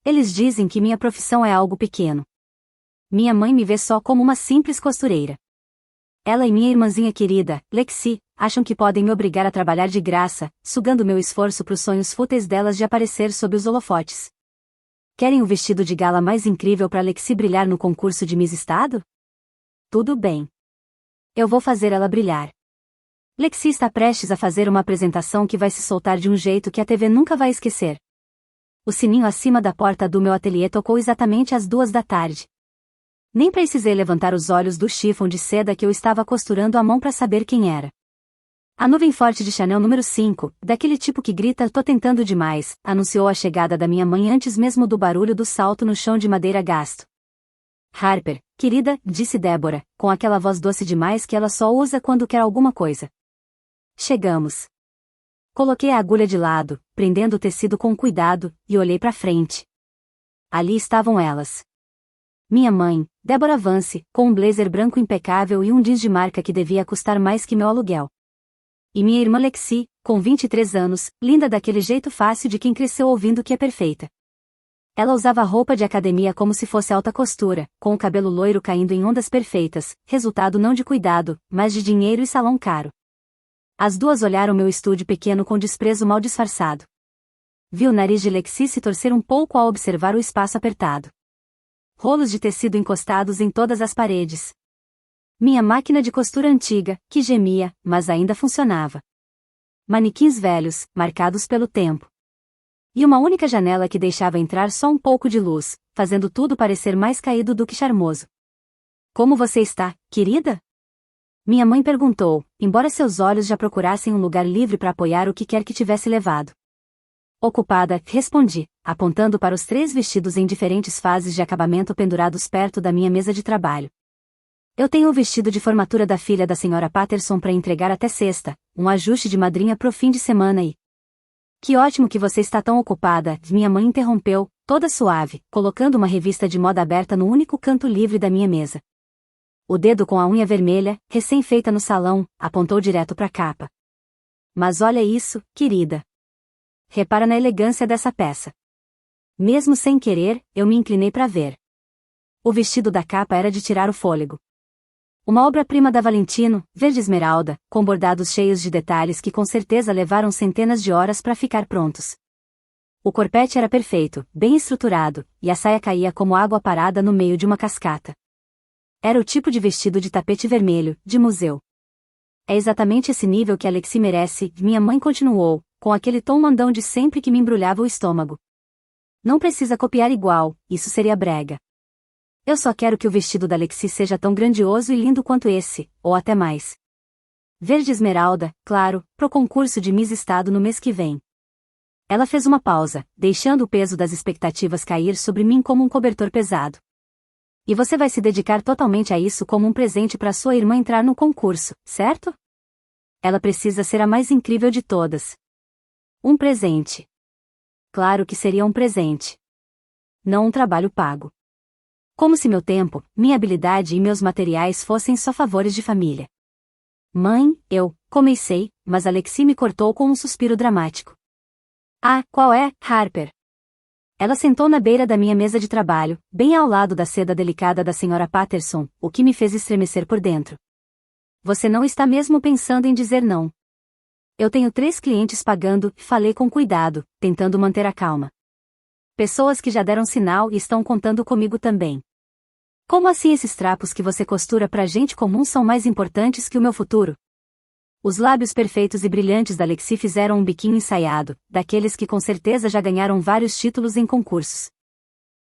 Eles dizem que minha profissão é algo pequeno. Minha mãe me vê só como uma simples costureira. Ela e minha irmãzinha querida, Lexi, acham que podem me obrigar a trabalhar de graça, sugando meu esforço para os sonhos fúteis delas de aparecer sob os holofotes. Querem o vestido de gala mais incrível para Lexi brilhar no concurso de Miss Estado? Tudo bem. Eu vou fazer ela brilhar. Lexi está prestes a fazer uma apresentação que vai se soltar de um jeito que a TV nunca vai esquecer. O sininho acima da porta do meu ateliê tocou exatamente às 2 da tarde. Nem precisei levantar os olhos do chifão de seda que eu estava costurando à mão para saber quem era. A nuvem forte de Chanel número 5, daquele tipo que grita "tô tentando demais", anunciou a chegada da minha mãe antes mesmo do barulho do salto no chão de madeira gasto. "Harper, querida", disse Débora, com aquela voz doce demais que ela só usa quando quer alguma coisa. Chegamos. Coloquei a agulha de lado, prendendo o tecido com cuidado, e olhei para frente. Ali estavam elas. Minha mãe, Débora Vance, com um blazer branco impecável e um jeans de marca que devia custar mais que meu aluguel. E minha irmã Lexi, com 23 anos, linda daquele jeito fácil de quem cresceu ouvindo que é perfeita. Ela usava roupa de academia como se fosse alta costura, com o cabelo loiro caindo em ondas perfeitas, resultado não de cuidado, mas de dinheiro e salão caro. As duas olharam meu estúdio pequeno com desprezo mal disfarçado. Vi o nariz de Lexi se torcer um pouco ao observar o espaço apertado. Rolos de tecido encostados em todas as paredes. Minha máquina de costura antiga, que gemia, mas ainda funcionava. Manequins velhos, marcados pelo tempo. E uma única janela que deixava entrar só um pouco de luz, fazendo tudo parecer mais caído do que charmoso. "Como você está, querida?" Minha mãe perguntou, embora seus olhos já procurassem um lugar livre para apoiar o que quer que tivesse levado. "Ocupada", respondi, apontando para os 3 vestidos em diferentes fases de acabamento pendurados perto da minha mesa de trabalho. "Eu tenho o vestido de formatura da filha da senhora Patterson para entregar até sexta, um ajuste de madrinha pro fim de semana e..." "Que ótimo que você está tão ocupada", minha mãe interrompeu, toda suave, colocando uma revista de moda aberta no único canto livre da minha mesa. O dedo com a unha vermelha, recém-feita no salão, apontou direto para a capa. "Mas olha isso, querida. Repara na elegância dessa peça." Mesmo sem querer, eu me inclinei para ver. O vestido da capa era de tirar o fôlego. Uma obra-prima da Valentino, verde esmeralda, com bordados cheios de detalhes que com certeza levaram centenas de horas para ficar prontos. O corpete era perfeito, bem estruturado, e a saia caía como água parada no meio de uma cascata. Era o tipo de vestido de tapete vermelho, de museu. "É exatamente esse nível que Alexi merece", minha mãe continuou, com aquele tom mandão de sempre que me embrulhava o estômago. "Não precisa copiar igual, isso seria brega. Eu só quero que o vestido da Lexi seja tão grandioso e lindo quanto esse, ou até mais. Verde esmeralda, claro, pro concurso de Miss Estado no mês que vem." Ela fez uma pausa, deixando o peso das expectativas cair sobre mim como um cobertor pesado. "E você vai se dedicar totalmente a isso como um presente para sua irmã entrar no concurso, certo? Ela precisa ser a mais incrível de todas." "Um presente." Claro que seria um presente. Não um trabalho pago. Como se meu tempo, minha habilidade e meus materiais fossem só favores de família. "Mãe", eu comecei, mas Alexi me cortou com um suspiro dramático. "Ah, qual é, Harper?" Ela sentou na beira da minha mesa de trabalho, bem ao lado da seda delicada da senhora Patterson, o que me fez estremecer por dentro. "Você não está mesmo pensando em dizer não?" "Eu tenho 3 clientes pagando", falei com cuidado, tentando manter a calma. "Pessoas que já deram sinal e estão contando comigo também." "Como assim esses trapos que você costura pra gente comum são mais importantes que o meu futuro?" Os lábios perfeitos e brilhantes da Lexi fizeram um biquinho ensaiado, daqueles que com certeza já ganharam vários títulos em concursos.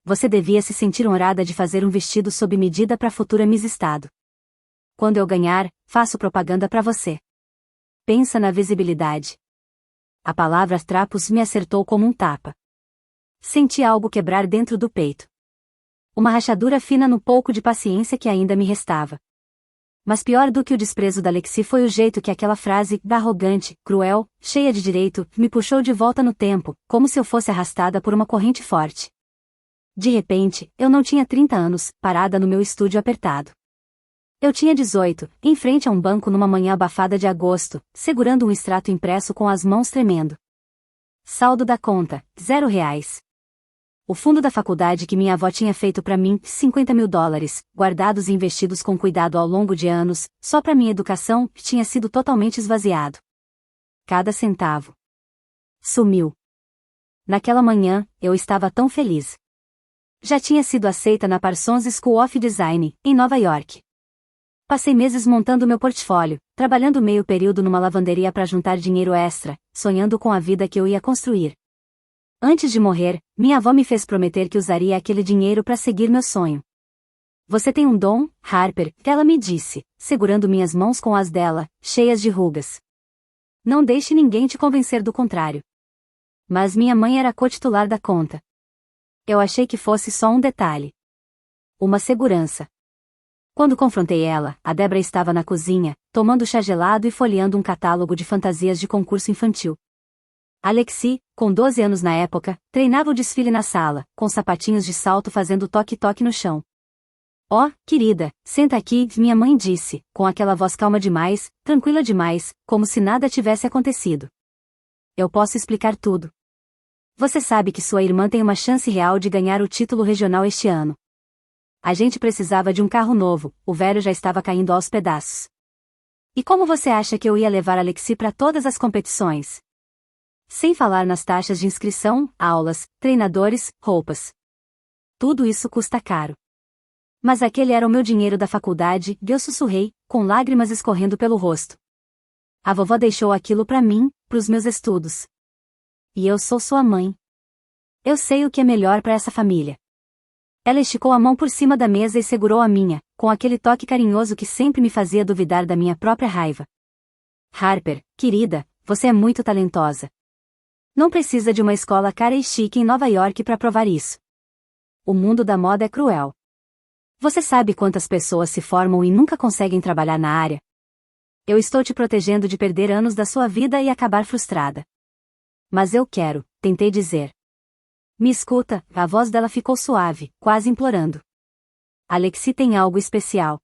"Você devia se sentir honrada de fazer um vestido sob medida para a futura Miss Estado. Quando eu ganhar, faço propaganda para você." Pensa na visibilidade. A palavra trapos me acertou como um tapa. Senti algo quebrar dentro do peito. Uma rachadura fina no pouco de paciência que ainda me restava. Mas pior do que o desprezo da Lexi foi o jeito que aquela frase, arrogante, cruel, cheia de direito, me puxou de volta no tempo, como se eu fosse arrastada por uma corrente forte. De repente, eu não tinha 30 anos, parada no meu estúdio apertado. Eu tinha 18, em frente a um banco numa manhã abafada de agosto, segurando um extrato impresso com as mãos tremendo. Saldo da conta, R$0. O fundo da faculdade que minha avó tinha feito para mim, $50.000, guardados e investidos com cuidado ao longo de anos, só para minha educação, tinha sido totalmente esvaziado. Cada centavo sumiu. Naquela manhã, eu estava tão feliz. Já tinha sido aceita na Parsons School of Design, em Nova York. Passei meses montando meu portfólio, trabalhando meio período numa lavanderia para juntar dinheiro extra, sonhando com a vida que eu ia construir. Antes de morrer, minha avó me fez prometer que usaria aquele dinheiro para seguir meu sonho. Você tem um dom, Harper, ela me disse, segurando minhas mãos com as dela, cheias de rugas. Não deixe ninguém te convencer do contrário. Mas minha mãe era co-titular da conta. Eu achei que fosse só um detalhe. Uma segurança. Quando confrontei ela, a Débora estava na cozinha, tomando chá gelado e folheando um catálogo de fantasias de concurso infantil. Alexi, com 12 anos na época, treinava o desfile na sala, com sapatinhos de salto fazendo toque-toque no chão. Oh, querida, senta aqui, minha mãe disse, com aquela voz calma demais, tranquila demais, como se nada tivesse acontecido. Eu posso explicar tudo. Você sabe que sua irmã tem uma chance real de ganhar o título regional este ano. A gente precisava de um carro novo, o velho já estava caindo aos pedaços. E como você acha que eu ia levar Alexi para todas as competições? Sem falar nas taxas de inscrição, aulas, treinadores, roupas. Tudo isso custa caro. Mas aquele era o meu dinheiro da faculdade, eu sussurrei, com lágrimas escorrendo pelo rosto. A vovó deixou aquilo para mim, pros meus estudos. E eu sou sua mãe. Eu sei o que é melhor para essa família. Ela esticou a mão por cima da mesa e segurou a minha, com aquele toque carinhoso que sempre me fazia duvidar da minha própria raiva. Harper, querida, você é muito talentosa. Não precisa de uma escola cara e chique em Nova York para provar isso. O mundo da moda é cruel. Você sabe quantas pessoas se formam e nunca conseguem trabalhar na área? Eu estou te protegendo de perder anos da sua vida e acabar frustrada. Mas eu quero, tentei dizer. Me escuta, a voz dela ficou suave, quase implorando. Alexi tem algo especial.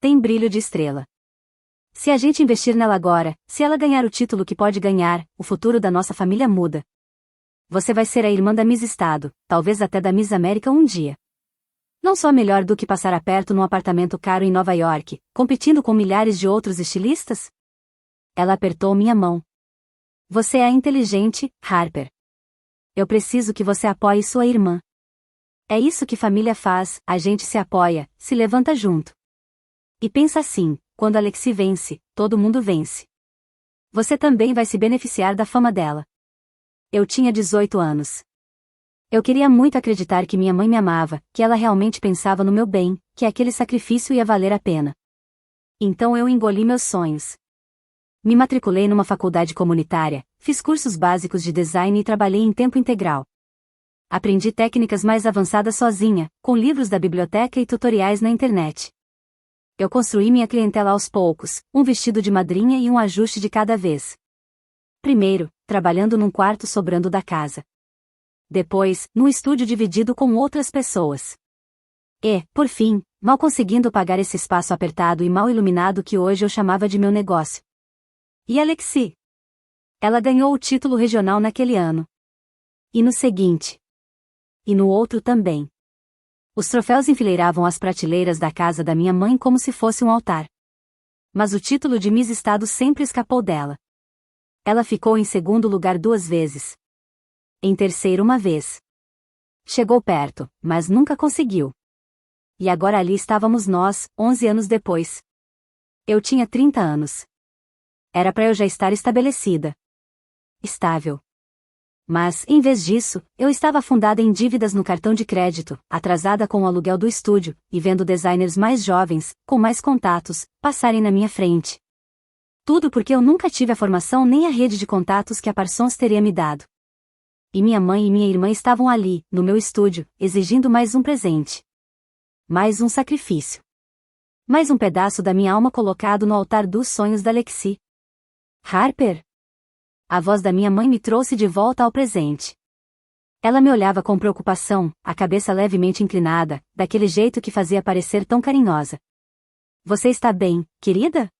Tem brilho de estrela. Se a gente investir nela agora, se ela ganhar o título que pode ganhar, o futuro da nossa família muda. Você vai ser a irmã da Miss Estado, talvez até da Miss América um dia. Não só melhor do que passar aperto num apartamento caro em Nova York, competindo com milhares de outros estilistas? Ela apertou minha mão. Você é inteligente, Harper. Eu preciso que você apoie sua irmã. É isso que família faz, a gente se apoia, se levanta junto. E pensa assim, quando Alexi vence, todo mundo vence. Você também vai se beneficiar da fama dela. Eu tinha 18 anos. Eu queria muito acreditar que minha mãe me amava, que ela realmente pensava no meu bem, que aquele sacrifício ia valer a pena. Então eu engoli meus sonhos. Me matriculei numa faculdade comunitária, fiz cursos básicos de design e trabalhei em tempo integral. Aprendi técnicas mais avançadas sozinha, com livros da biblioteca e tutoriais na internet. Eu construí minha clientela aos poucos, um vestido de madrinha e um ajuste de cada vez. Primeiro, trabalhando num quarto sobrando da casa. Depois, num estúdio dividido com outras pessoas. E, por fim, mal conseguindo pagar esse espaço apertado e mal iluminado que hoje eu chamava de meu negócio. E Alexi? Ela ganhou o título regional naquele ano. E no seguinte. E no outro também. Os troféus enfileiravam as prateleiras da casa da minha mãe como se fosse um altar. Mas o título de Miss Estado sempre escapou dela. Ela ficou em segundo lugar 2 vezes. Em terceiro uma vez. Chegou perto, mas nunca conseguiu. E agora ali estávamos nós, 11 anos depois. Eu tinha 30 anos. Era para eu já estar estabelecida. Estável. Mas, em vez disso, eu estava afundada em dívidas no cartão de crédito, atrasada com o aluguel do estúdio, e vendo designers mais jovens, com mais contatos, passarem na minha frente. Tudo porque eu nunca tive a formação nem a rede de contatos que a Parsons teria me dado. E minha mãe e minha irmã estavam ali, no meu estúdio, exigindo mais um presente. Mais um sacrifício. Mais um pedaço da minha alma colocado no altar dos sonhos da Alexi. Harper? A voz da minha mãe me trouxe de volta ao presente. Ela me olhava com preocupação, a cabeça levemente inclinada, daquele jeito que fazia parecer tão carinhosa. Você está bem, querida?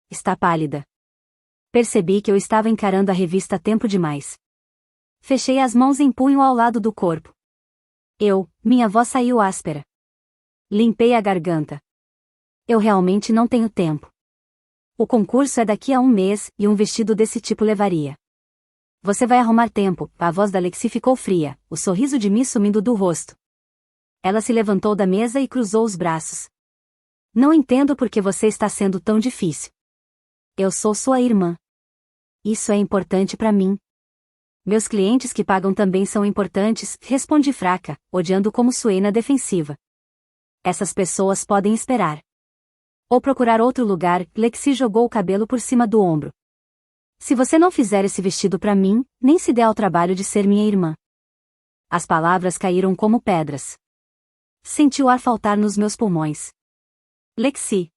Está pálida. Percebi que eu estava encarando a revista tempo demais. Fechei as mãos em punho ao lado do corpo. Minha voz saiu áspera. Limpei a garganta. Eu realmente não tenho tempo. O concurso é daqui a um mês, e um vestido desse tipo levaria. Você vai arrumar tempo. A voz da Lexi ficou fria, o sorriso de mim sumindo do rosto. Ela se levantou da mesa e cruzou os braços. Não entendo por que você está sendo tão difícil. Eu sou sua irmã. Isso é importante para mim. Meus clientes que pagam também são importantes, respondi fraca, odiando como suei na defensiva. Essas pessoas podem esperar. Ou procurar outro lugar. Lexi jogou o cabelo por cima do ombro. Se você não fizer esse vestido para mim, nem se dê ao trabalho de ser minha irmã. As palavras caíram como pedras. Senti o ar faltar nos meus pulmões. Lexi.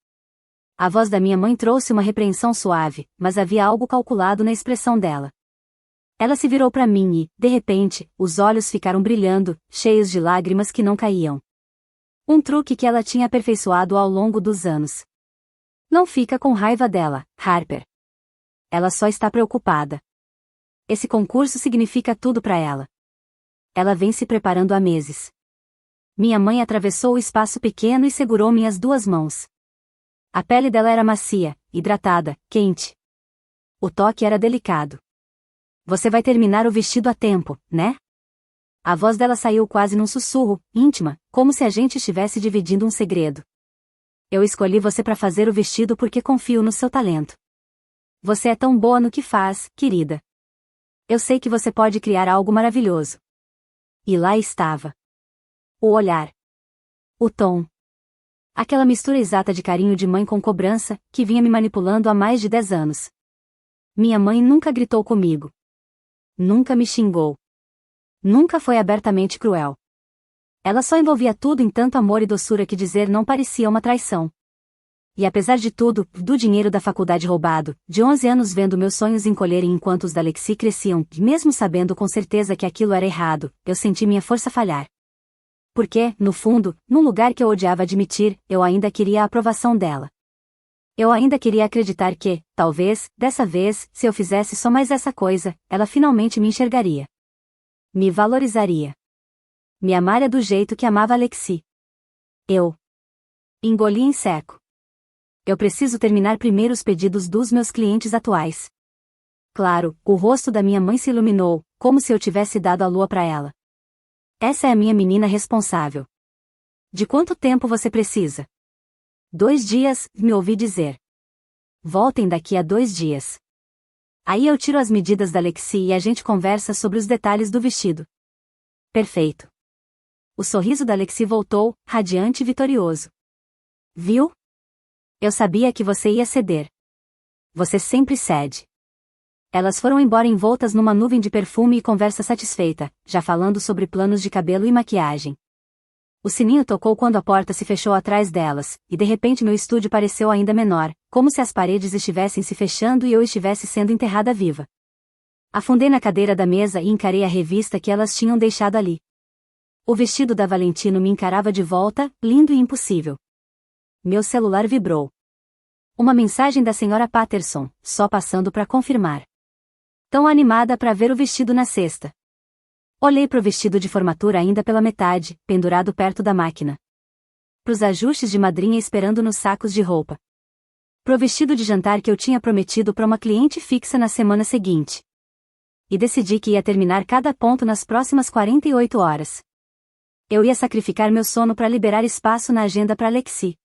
A voz da minha mãe trouxe uma repreensão suave, mas havia algo calculado na expressão dela. Ela se virou para mim e, de repente, os olhos ficaram brilhando, cheios de lágrimas que não caíam. Um truque que ela tinha aperfeiçoado ao longo dos anos. Não fica com raiva dela, Harper. Ela só está preocupada. Esse concurso significa tudo para ela. Ela vem se preparando há meses. Minha mãe atravessou o espaço pequeno e segurou minhas duas mãos. A pele dela era macia, hidratada, quente. O toque era delicado. Você vai terminar o vestido a tempo, né? A voz dela saiu quase num sussurro, íntima, como se a gente estivesse dividindo um segredo. Eu escolhi você para fazer o vestido porque confio no seu talento. Você é tão boa no que faz, querida. Eu sei que você pode criar algo maravilhoso. E lá estava. O olhar. O tom. Aquela mistura exata de carinho de mãe com cobrança, que vinha me manipulando há mais de 10 anos. Minha mãe nunca gritou comigo. Nunca me xingou. Nunca foi abertamente cruel. Ela só envolvia tudo em tanto amor e doçura que dizer não parecia uma traição. E apesar de tudo, do dinheiro da faculdade roubado, de 11 anos vendo meus sonhos encolherem enquanto os da Lexi cresciam, mesmo sabendo com certeza que aquilo era errado, eu senti minha força falhar. Porque, no fundo, num lugar que eu odiava admitir, eu ainda queria a aprovação dela. Eu ainda queria acreditar que, talvez, dessa vez, se eu fizesse só mais essa coisa, ela finalmente me enxergaria. Me valorizaria. Me amaria do jeito que amava Lexi. Eu engoli em seco. Eu preciso terminar primeiro os pedidos dos meus clientes atuais. Claro, o rosto da minha mãe se iluminou, como se eu tivesse dado a lua para ela. Essa é a minha menina responsável. De quanto tempo você precisa? 2 dias, me ouvi dizer. Voltem daqui a 2 dias. Aí eu tiro as medidas da Lexi e a gente conversa sobre os detalhes do vestido. Perfeito. O sorriso da Lexi voltou, radiante e vitorioso. Viu? Eu sabia que você ia ceder. Você sempre cede. Elas foram embora envoltas numa nuvem de perfume e conversa satisfeita, já falando sobre planos de cabelo e maquiagem. O sininho tocou quando a porta se fechou atrás delas, e de repente meu estúdio pareceu ainda menor, como se as paredes estivessem se fechando e eu estivesse sendo enterrada viva. Afundei na cadeira da mesa e encarei a revista que elas tinham deixado ali. O vestido da Valentino me encarava de volta, lindo e impossível. Meu celular vibrou. Uma mensagem da senhora Patterson, só passando para confirmar. Tão animada para ver o vestido na cesta. Olhei pro vestido de formatura ainda pela metade, pendurado perto da máquina. Pros ajustes de madrinha esperando nos sacos de roupa. Pro vestido de jantar que eu tinha prometido para uma cliente fixa na semana seguinte. E decidi que ia terminar cada ponto nas próximas 48 horas. Eu ia sacrificar meu sono para liberar espaço na agenda para Lexi.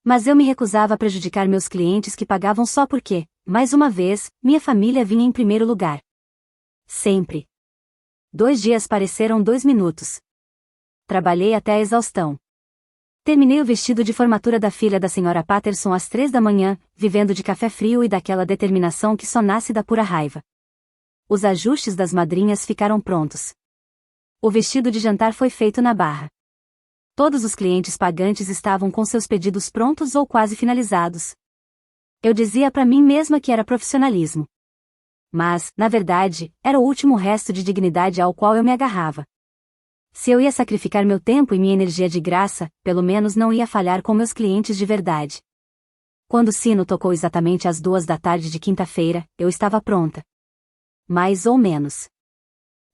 Mas eu me recusava a prejudicar meus clientes que pagavam só porque, mais uma vez, minha família vinha em primeiro lugar. Sempre. 2 dias pareceram 2 minutos. Trabalhei até a exaustão. Terminei o vestido de formatura da filha da senhora Patterson às 3 da manhã, vivendo de café frio e daquela determinação que só nasce da pura raiva. Os ajustes das madrinhas ficaram prontos. O vestido de jantar foi feito na barra. Todos os clientes pagantes estavam com seus pedidos prontos ou quase finalizados. Eu dizia para mim mesma que era profissionalismo. Mas, na verdade, era o último resto de dignidade ao qual eu me agarrava. Se eu ia sacrificar meu tempo e minha energia de graça, pelo menos não ia falhar com meus clientes de verdade. Quando o sino tocou exatamente às 2 da tarde de quinta-feira, eu estava pronta. Mais ou menos.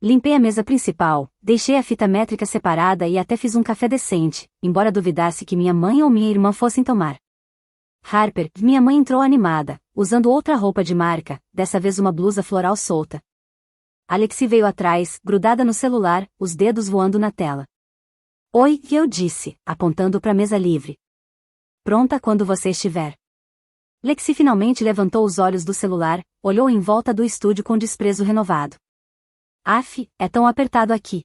Limpei a mesa principal, deixei a fita métrica separada e até fiz um café decente, embora duvidasse que minha mãe ou minha irmã fossem tomar. Harper, minha mãe entrou animada, usando outra roupa de marca, dessa vez uma blusa floral solta. Alexi veio atrás, grudada no celular, os dedos voando na tela. Oi, eu disse, apontando para a mesa livre. Pronta quando você estiver. Lexi finalmente levantou os olhos do celular, olhou em volta do estúdio com desprezo renovado. Aff, é tão apertado aqui.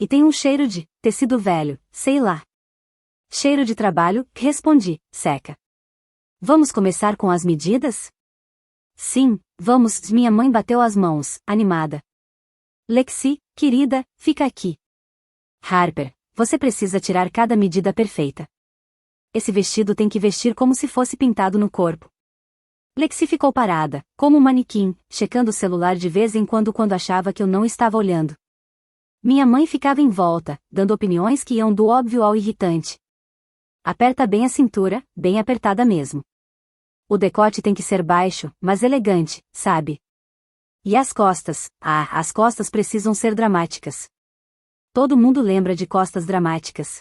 E tem um cheiro de tecido velho, sei lá. Cheiro de trabalho, respondi, seca. Vamos começar com as medidas? Sim, vamos, minha mãe bateu as mãos, animada. Lexi, querida, fica aqui. Harper, você precisa tirar cada medida perfeita. Esse vestido tem que vestir como se fosse pintado no corpo. Lexi ficou parada, como um manequim, checando o celular de vez em quando achava que eu não estava olhando. Minha mãe ficava em volta, dando opiniões que iam do óbvio ao irritante. Aperta bem a cintura, bem apertada mesmo. O decote tem que ser baixo, mas elegante, sabe? E as costas? As costas precisam ser dramáticas. Todo mundo lembra de costas dramáticas.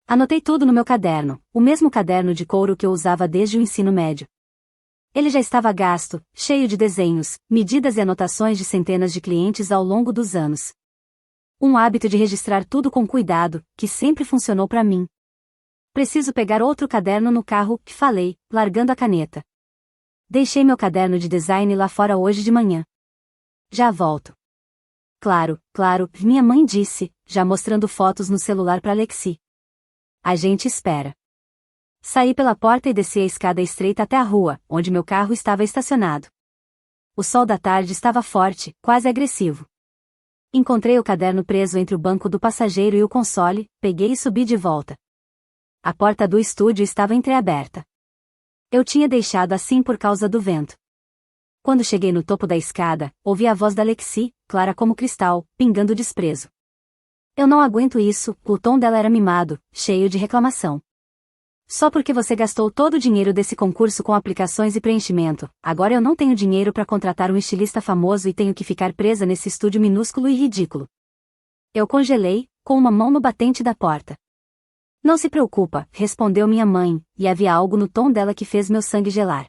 Anotei tudo no meu caderno, o mesmo caderno de couro que eu usava desde o ensino médio. Ele já estava gasto, cheio de desenhos, medidas e anotações de centenas de clientes ao longo dos anos. Um hábito de registrar tudo com cuidado, que sempre funcionou para mim. Preciso pegar outro caderno no carro, falei, largando a caneta. Deixei meu caderno de design lá fora hoje de manhã. Já volto. Claro, minha mãe disse, já mostrando fotos no celular para Lexi. A gente espera. Saí pela porta e desci a escada estreita até a rua, onde meu carro estava estacionado. O sol da tarde estava forte, quase agressivo. Encontrei o caderno preso entre o banco do passageiro e o console, peguei e subi de volta. A porta do estúdio estava entreaberta. Eu tinha deixado assim por causa do vento. Quando cheguei no topo da escada, ouvi a voz da Lexi, clara como cristal, pingando desprezo. Eu não aguento isso, o tom dela era mimado, cheio de reclamação. Só porque você gastou todo o dinheiro desse concurso com aplicações e preenchimento, agora eu não tenho dinheiro para contratar um estilista famoso e tenho que ficar presa nesse estúdio minúsculo e ridículo. Eu congelei, com uma mão no batente da porta. Não se preocupa, respondeu minha mãe, e havia algo no tom dela que fez meu sangue gelar.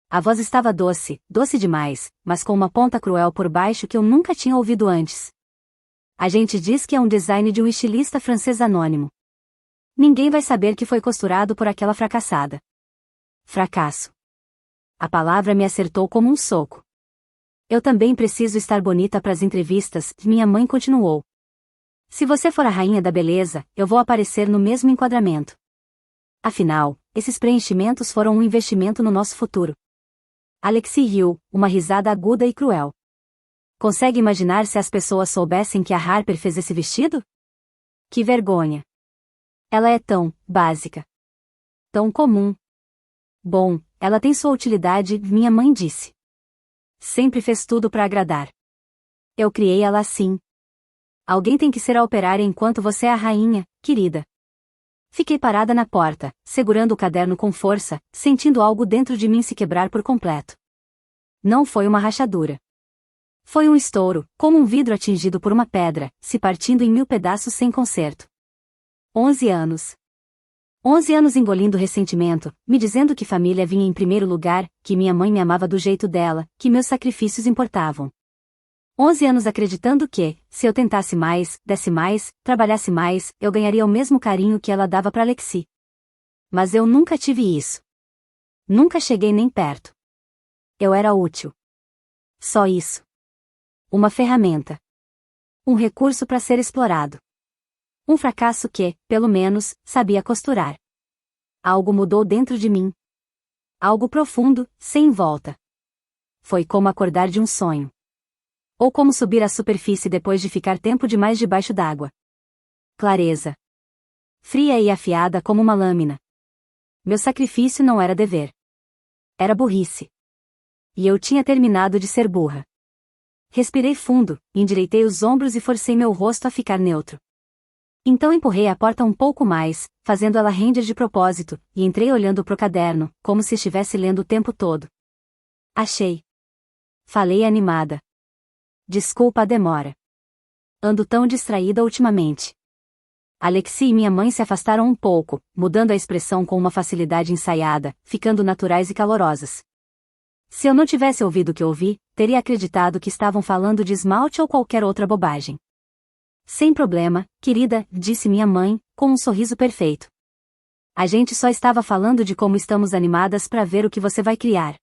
A voz estava doce, doce demais, mas com uma ponta cruel por baixo que eu nunca tinha ouvido antes. A gente diz que é um design de um estilista francês anônimo. Ninguém vai saber que foi costurado por aquela fracassada. Fracasso. A palavra me acertou como um soco. Eu também preciso estar bonita para as entrevistas, minha mãe continuou. Se você for a rainha da beleza, eu vou aparecer no mesmo enquadramento. Afinal, esses preenchimentos foram um investimento no nosso futuro. Alexi riu, uma risada aguda e cruel. Consegue imaginar se as pessoas soubessem que a Harper fez esse vestido? Que vergonha. Ela é tão básica. Tão comum. Bom, ela tem sua utilidade, minha mãe disse. Sempre fez tudo para agradar. Eu criei ela assim. Alguém tem que ser a operária enquanto você é a rainha, querida. Fiquei parada na porta, segurando o caderno com força, sentindo algo dentro de mim se quebrar por completo. Não foi uma rachadura. Foi um estouro, como um vidro atingido por uma pedra, se partindo em 1000 pedaços sem conserto. 11 anos. 11 anos engolindo ressentimento, me dizendo que família vinha em primeiro lugar, que minha mãe me amava do jeito dela, que meus sacrifícios importavam. 11 anos acreditando que, se eu tentasse mais, desse mais, trabalhasse mais, eu ganharia o mesmo carinho que ela dava para Lexi. Mas eu nunca tive isso. Nunca cheguei nem perto. Eu era útil. Só isso. Uma ferramenta. Um recurso para ser explorado. Um fracasso que, pelo menos, sabia costurar. Algo mudou dentro de mim. Algo profundo, sem volta. Foi como acordar de um sonho. Ou como subir à superfície depois de ficar tempo demais debaixo d'água. Clareza. Fria e afiada como uma lâmina. Meu sacrifício não era dever. Era burrice. E eu tinha terminado de ser burra. Respirei fundo, endireitei os ombros e forcei meu rosto a ficar neutro. Então empurrei a porta um pouco mais, fazendo ela render de propósito, e entrei olhando pro caderno, como se estivesse lendo o tempo todo. Achei. Falei animada. desculpa a demora. Ando tão distraída ultimamente. Alexi e minha mãe se afastaram um pouco, mudando a expressão com uma facilidade ensaiada, ficando naturais e calorosas. Se eu não tivesse ouvido o que ouvi, teria acreditado que estavam falando de esmalte ou qualquer outra bobagem. Sem problema, querida, disse minha mãe, com um sorriso perfeito. A gente só estava falando de como estamos animadas para ver o que você vai criar.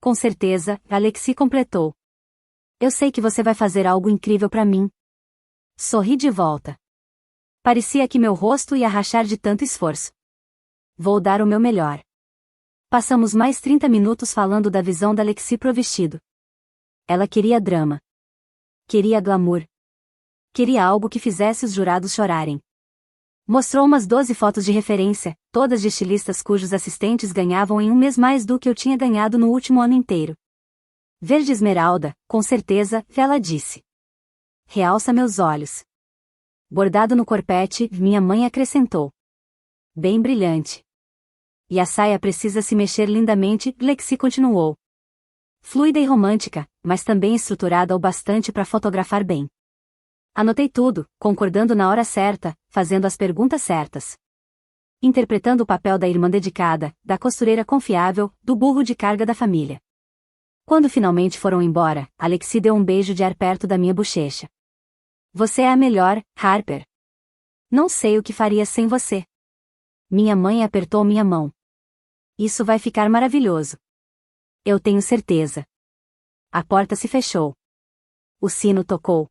Com certeza, Alexi completou. Eu sei que você vai fazer algo incrível para mim. Sorri de volta. Parecia que meu rosto ia rachar de tanto esforço. Vou dar o meu melhor. Passamos mais 30 minutos falando da visão da Alexi pro vestido. Ela queria drama. Queria glamour. Queria algo que fizesse os jurados chorarem. Mostrou umas 12 fotos de referência, todas de estilistas cujos assistentes ganhavam em um mês mais do que eu tinha ganhado no último ano inteiro. Verde esmeralda, com certeza, ela disse. Realça meus olhos. Bordado no corpete, minha mãe acrescentou. Bem brilhante. E a saia precisa se mexer lindamente, Lexi continuou. Fluida e romântica, mas também estruturada o bastante para fotografar bem. Anotei tudo, concordando na hora certa, fazendo as perguntas certas. Interpretando o papel da irmã dedicada, da costureira confiável, do burro de carga da família. Quando finalmente foram embora, Alexi deu um beijo de ar perto da minha bochecha. Você é a melhor, Harper. Não sei o que faria sem você. Minha mãe apertou minha mão. Isso vai ficar maravilhoso. Eu tenho certeza. A porta se fechou. O sino tocou.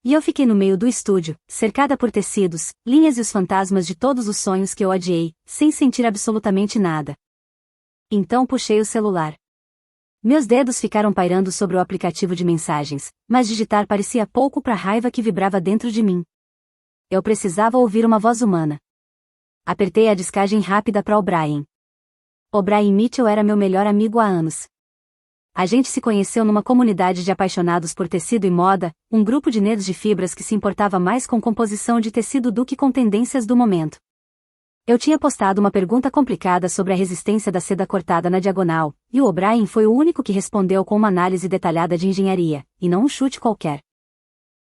E eu fiquei no meio do estúdio, cercada por tecidos, linhas e os fantasmas de todos os sonhos que eu adiei, sem sentir absolutamente nada. Então puxei o celular. Meus dedos ficaram pairando sobre o aplicativo de mensagens, mas digitar parecia pouco para a raiva que vibrava dentro de mim. Eu precisava ouvir uma voz humana. Apertei a descagem rápida para O'Brien. O'Brien Mitchell era meu melhor amigo há anos. A gente se conheceu numa comunidade de apaixonados por tecido e moda, um grupo de nerds de fibras que se importava mais com composição de tecido do que com tendências do momento. Eu tinha postado uma pergunta complicada sobre a resistência da seda cortada na diagonal, e o O'Brien foi o único que respondeu com uma análise detalhada de engenharia, e não um chute qualquer.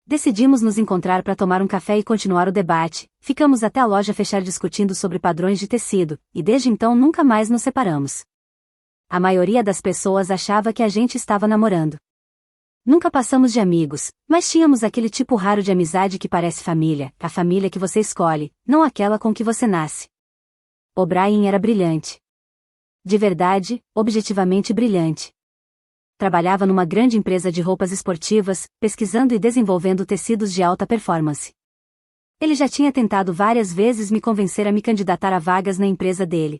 Decidimos nos encontrar para tomar um café e continuar o debate, ficamos até a loja fechar discutindo sobre padrões de tecido, e desde então nunca mais nos separamos. A maioria das pessoas achava que a gente estava namorando. Nunca passamos de amigos, mas tínhamos aquele tipo raro de amizade que parece família, a família que você escolhe, não aquela com que você nasce. O'Brien era brilhante. De verdade, objetivamente brilhante. Trabalhava numa grande empresa de roupas esportivas, pesquisando e desenvolvendo tecidos de alta performance. Ele já tinha tentado várias vezes me convencer a me candidatar a vagas na empresa dele.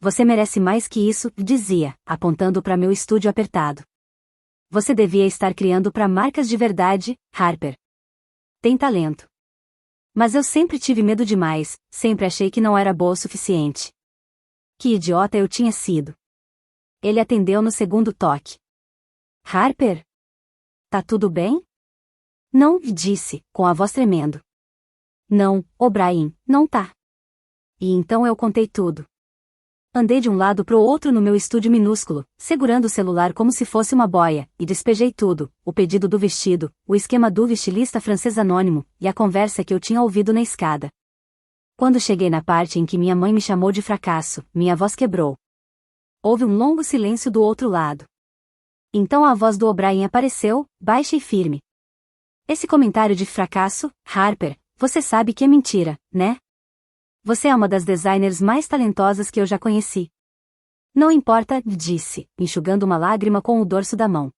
Você merece mais que isso, dizia, apontando para meu estúdio apertado. Você devia estar criando para marcas de verdade, Harper. Tem talento. Mas eu sempre tive medo demais, sempre achei que não era boa o suficiente. Que idiota eu tinha sido. Ele atendeu no segundo toque. Harper? Tá tudo bem? Não, disse, com a voz tremendo. Não, O'Brien, não tá. E então eu contei tudo. Andei de um lado pro outro no meu estúdio minúsculo, segurando o celular como se fosse uma boia, e despejei tudo, o pedido do vestido, o esquema do estilista francês anônimo, e a conversa que eu tinha ouvido na escada. Quando cheguei na parte em que minha mãe me chamou de fracasso, minha voz quebrou. Houve um longo silêncio do outro lado. Então a voz do O'Brien apareceu, baixa e firme. Esse comentário de fracasso, Harper, você sabe que é mentira, né? Você é uma das designers mais talentosas que eu já conheci. Não importa, disse, enxugando uma lágrima com o dorso da mão.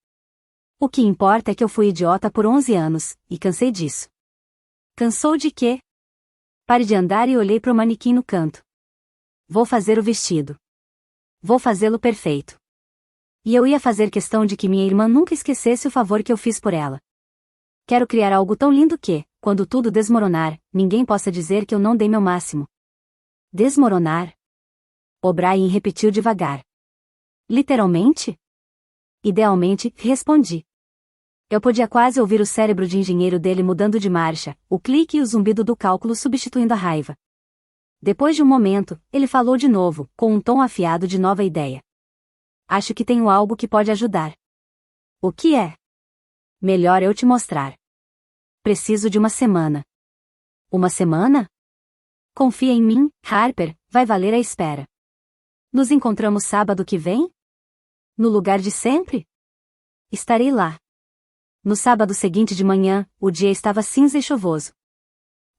O que importa é que eu fui idiota por 11 anos, e cansei disso. Cansou de quê? Pare de andar e olhei para o manequim no canto. Vou fazer o vestido. Vou fazê-lo perfeito. E eu ia fazer questão de que minha irmã nunca esquecesse o favor que eu fiz por ela. Quero criar algo tão lindo que, quando tudo desmoronar, ninguém possa dizer que eu não dei meu máximo. Desmoronar? O'Brien repetiu devagar. Literalmente? Idealmente, respondi. Eu podia quase ouvir o cérebro de engenheiro dele mudando de marcha, o clique e o zumbido do cálculo substituindo a raiva. Depois de um momento, ele falou de novo, com um tom afiado de nova ideia. Acho que tenho algo que pode ajudar. O que é? Melhor eu te mostrar. Preciso de uma semana. Uma semana? Confia em mim, Harper, vai valer a espera. Nos encontramos sábado que vem? No lugar de sempre? Estarei lá. No sábado seguinte de manhã, o dia estava cinza e chuvoso.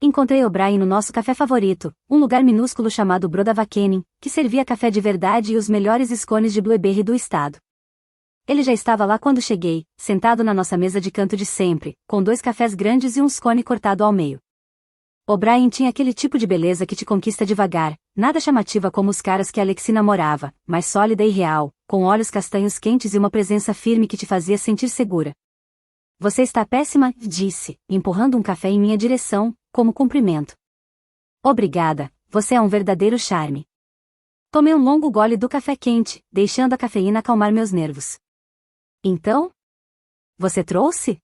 Encontrei O'Brien no nosso café favorito, um lugar minúsculo chamado Brodavakening, que servia café de verdade e os melhores scones de blueberry do estado. Ele já estava lá quando cheguei, sentado na nossa mesa de canto de sempre, com 2 cafés grandes e um scone cortado ao meio. O'Brien tinha aquele tipo de beleza que te conquista devagar, nada chamativa como os caras que Alexi namorava, mas sólida e real, com olhos castanhos quentes e uma presença firme que te fazia sentir segura. Você está péssima, disse, empurrando um café em minha direção, como cumprimento. Obrigada, você é um verdadeiro charme. Tomei um longo gole do café quente, deixando a cafeína acalmar meus nervos. Então? Você trouxe?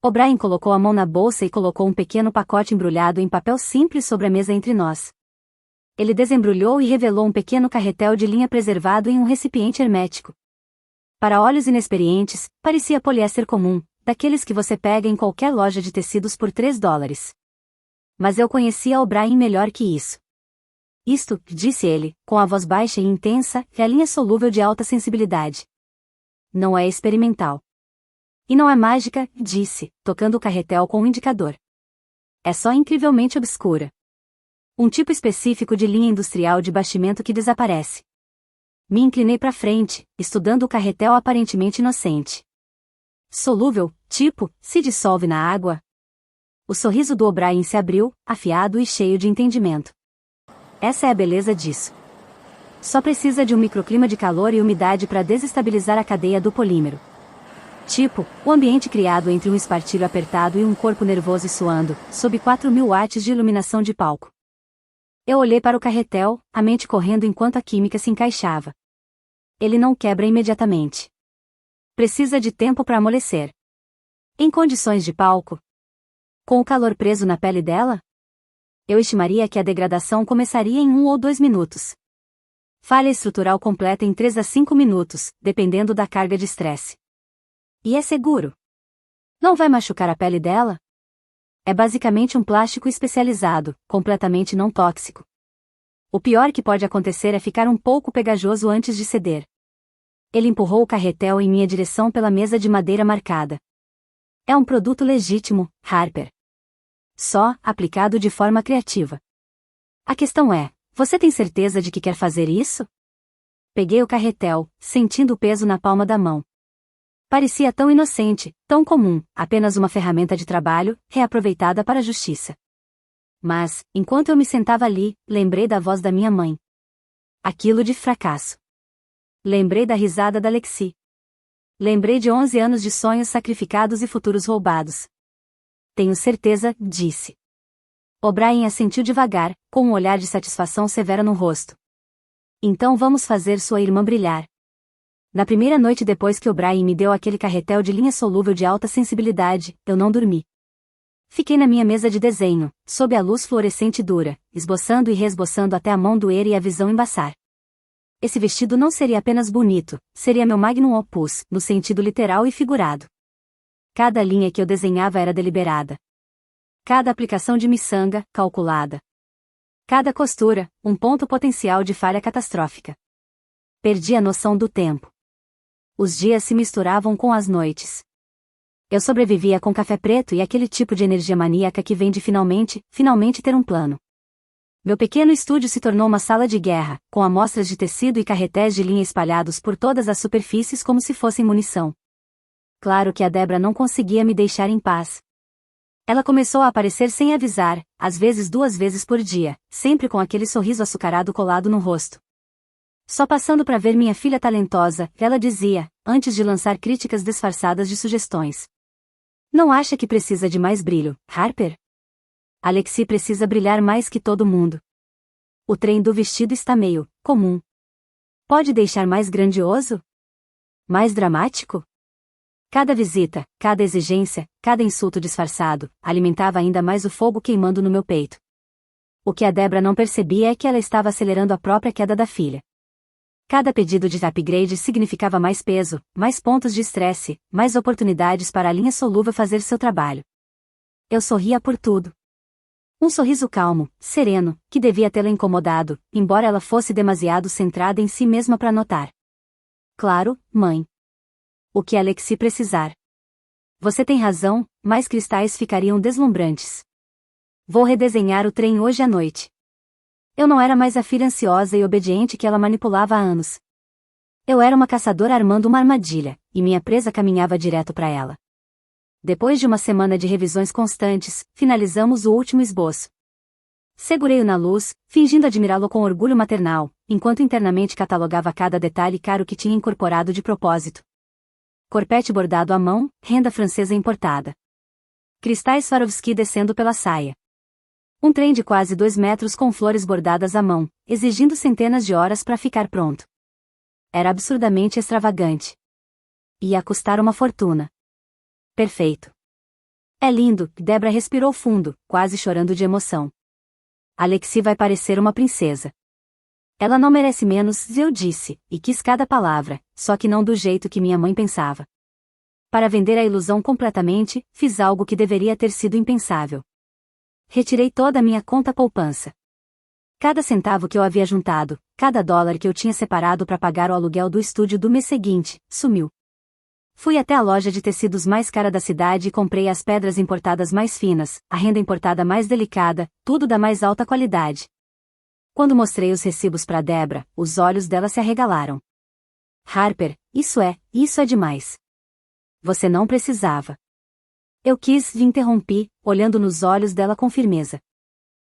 O'Brien colocou a mão na bolsa e colocou um pequeno pacote embrulhado em papel simples sobre a mesa entre nós. Ele desembrulhou e revelou um pequeno carretel de linha preservado em um recipiente hermético. Para olhos inexperientes, parecia poliéster comum, daqueles que você pega em qualquer loja de tecidos por $3. Mas eu conhecia O'Brien melhor que isso. Isto, disse ele, com a voz baixa e intensa, é a linha solúvel de alta sensibilidade. Não é experimental. E não é mágica, disse, tocando o carretel com um indicador. É só incrivelmente obscura. Um tipo específico de linha industrial de bastimento que desaparece. Me inclinei para frente, estudando o carretel aparentemente inocente. Solúvel, tipo, se dissolve na água. O sorriso do O'Brien se abriu, afiado e cheio de entendimento. Essa é a beleza disso. Só precisa de um microclima de calor e umidade para desestabilizar a cadeia do polímero. Tipo, o ambiente criado entre um espartilho apertado e um corpo nervoso e suando, sob 4.000 watts de iluminação de palco. Eu olhei para o carretel, a mente correndo enquanto a química se encaixava. Ele não quebra imediatamente. Precisa de tempo para amolecer. Em condições de palco? Com o calor preso na pele dela? Eu estimaria que a degradação começaria em 1 ou 2 minutos. Falha estrutural completa em 3 a 5 minutos, dependendo da carga de estresse. E é seguro. Não vai machucar a pele dela? É basicamente um plástico especializado, completamente não tóxico. O pior que pode acontecer é ficar um pouco pegajoso antes de ceder. Ele empurrou o carretel em minha direção pela mesa de madeira marcada. É um produto legítimo, Harper. Só, aplicado de forma criativa. A questão é, você tem certeza de que quer fazer isso? Peguei o carretel, sentindo o peso na palma da mão. Parecia tão inocente, tão comum, apenas uma ferramenta de trabalho, reaproveitada para a justiça. Mas, enquanto eu me sentava ali, lembrei da voz da minha mãe. Aquilo de fracasso. Lembrei da risada da Alexi. Lembrei de 11 anos de sonhos sacrificados e futuros roubados. Tenho certeza, disse. O'Brien assentiu devagar, com um olhar de satisfação severa no rosto. Então vamos fazer sua irmã brilhar. Na primeira noite depois que O'Brien me deu aquele carretel de linha solúvel de alta sensibilidade, eu não dormi. Fiquei na minha mesa de desenho, sob a luz fluorescente dura, esboçando e reesboçando até a mão doer e a visão embaçar. Esse vestido não seria apenas bonito, seria meu magnum opus, no sentido literal e figurado. Cada linha que eu desenhava era deliberada. Cada aplicação de miçanga, calculada. Cada costura, um ponto potencial de falha catastrófica. Perdi a noção do tempo. Os dias se misturavam com as noites. Eu sobrevivia com café preto e aquele tipo de energia maníaca que vem de finalmente ter um plano. Meu pequeno estúdio se tornou uma sala de guerra, com amostras de tecido e carretéis de linha espalhados por todas as superfícies como se fossem munição. Claro que a Debra não conseguia me deixar em paz. Ela começou a aparecer sem avisar, às vezes 2 vezes por dia, sempre com aquele sorriso açucarado colado no rosto. Só passando para ver minha filha talentosa, ela dizia, antes de lançar críticas disfarçadas de sugestões. Não acha que precisa de mais brilho, Harper? Alexi precisa brilhar mais que todo mundo. O trem do vestido está meio comum. Pode deixar mais grandioso? Mais dramático? Cada visita, cada exigência, cada insulto disfarçado, alimentava ainda mais o fogo queimando no meu peito. O que a Debra não percebia é que ela estava acelerando a própria queda da filha. Cada pedido de upgrade significava mais peso, mais pontos de estresse, mais oportunidades para a linha solúvel fazer seu trabalho. Eu sorria por tudo. Um sorriso calmo, sereno, que devia tê-la incomodado, embora ela fosse demasiado centrada em si mesma para notar. Claro, mãe. O que Alexi precisar. Você tem razão, mais cristais ficariam deslumbrantes. Vou redesenhar o trem hoje à noite. Eu não era mais a filha ansiosa e obediente que ela manipulava há anos. Eu era uma caçadora armando uma armadilha, e minha presa caminhava direto para ela. Depois de uma semana de revisões constantes, finalizamos o último esboço. Segurei-o na luz, fingindo admirá-lo com orgulho maternal, enquanto internamente catalogava cada detalhe caro que tinha incorporado de propósito. Corpete bordado à mão, renda francesa importada. Cristais Swarovski descendo pela saia. Um trem de quase 2 metros com flores bordadas à mão, exigindo centenas de horas para ficar pronto. Era absurdamente extravagante. Ia custar uma fortuna. Perfeito. É lindo, Debra respirou fundo, quase chorando de emoção. Alexi vai parecer uma princesa. Ela não merece menos, eu disse, e quis cada palavra, só que não do jeito que minha mãe pensava. Para vender a ilusão completamente, fiz algo que deveria ter sido impensável. Retirei toda a minha conta poupança. Cada centavo que eu havia juntado, cada dólar que eu tinha separado para pagar o aluguel do estúdio do mês seguinte, sumiu. Fui até a loja de tecidos mais cara da cidade e comprei as pedras importadas mais finas, a renda importada mais delicada, tudo da mais alta qualidade. Quando mostrei os recibos para Debra, os olhos dela se arregalaram. Harper, isso é demais. Você não precisava. Eu quis e interrompi, olhando nos olhos dela com firmeza.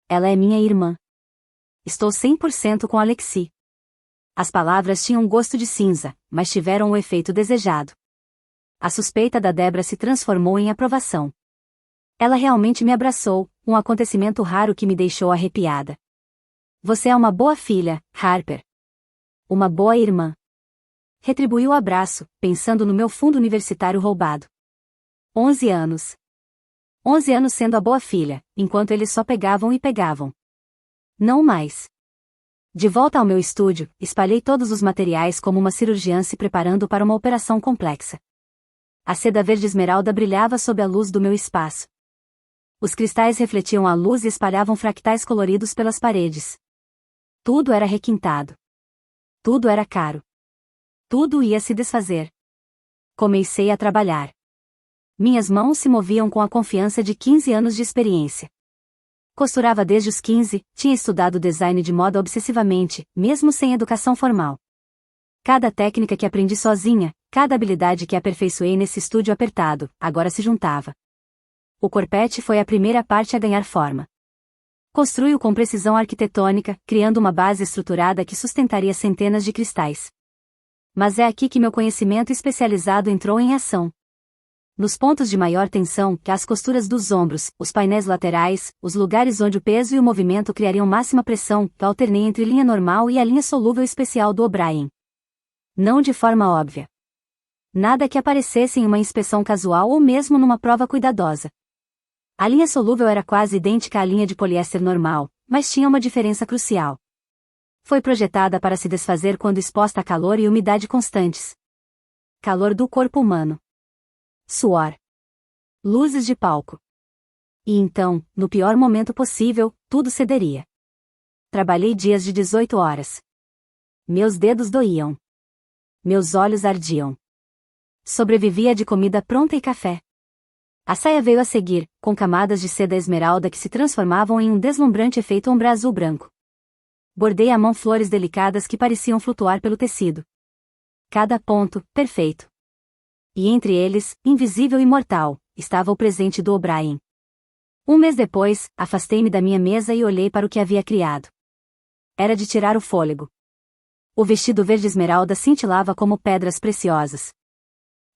Ela é minha irmã. Estou 100% com Alexi. As palavras tinham gosto de cinza, mas tiveram o efeito desejado. A suspeita da Debra se transformou em aprovação. Ela realmente me abraçou, um acontecimento raro que me deixou arrepiada. Você é uma boa filha, Harper. Uma boa irmã. Retribuí o abraço, pensando no meu fundo universitário roubado. 11 anos. 11 anos sendo a boa filha, enquanto eles só pegavam e pegavam. Não mais. De volta ao meu estúdio, espalhei todos os materiais como uma cirurgiã se preparando para uma operação complexa. A seda verde esmeralda brilhava sob a luz do meu espaço. Os cristais refletiam a luz e espalhavam fractais coloridos pelas paredes. Tudo era requintado. Tudo era caro. Tudo ia se desfazer. Comecei a trabalhar. Minhas mãos se moviam com a confiança de 15 anos de experiência. Costurava desde os 15, tinha estudado design de moda obsessivamente, mesmo sem educação formal. Cada técnica que aprendi sozinha, cada habilidade que aperfeiçoei nesse estúdio apertado, agora se juntava. O corpete foi a primeira parte a ganhar forma. Construí-o com precisão arquitetônica, criando uma base estruturada que sustentaria centenas de cristais. Mas é aqui que meu conhecimento especializado entrou em ação. Nos pontos de maior tensão, as costuras dos ombros, os painéis laterais, os lugares onde o peso e o movimento criariam máxima pressão, alternei entre linha normal e a linha solúvel especial do O'Brien. Não de forma óbvia. Nada que aparecesse em uma inspeção casual ou mesmo numa prova cuidadosa. A linha solúvel era quase idêntica à linha de poliéster normal, mas tinha uma diferença crucial. Foi projetada para se desfazer quando exposta a calor e umidade constantes. Calor do corpo humano. Suor. Luzes de palco. E então, no pior momento possível, tudo cederia. Trabalhei dias de 18 horas. Meus dedos doíam. Meus olhos ardiam. Sobrevivia de comida pronta e café. A saia veio a seguir, com camadas de seda esmeralda que se transformavam em um deslumbrante efeito ombre azul branco. Bordei à mão flores delicadas que pareciam flutuar pelo tecido. Cada ponto, perfeito. E entre eles, invisível e mortal, estava o presente do O'Brien. Um mês depois, afastei-me da minha mesa e olhei para o que havia criado. Era de tirar o fôlego. O vestido verde esmeralda cintilava como pedras preciosas.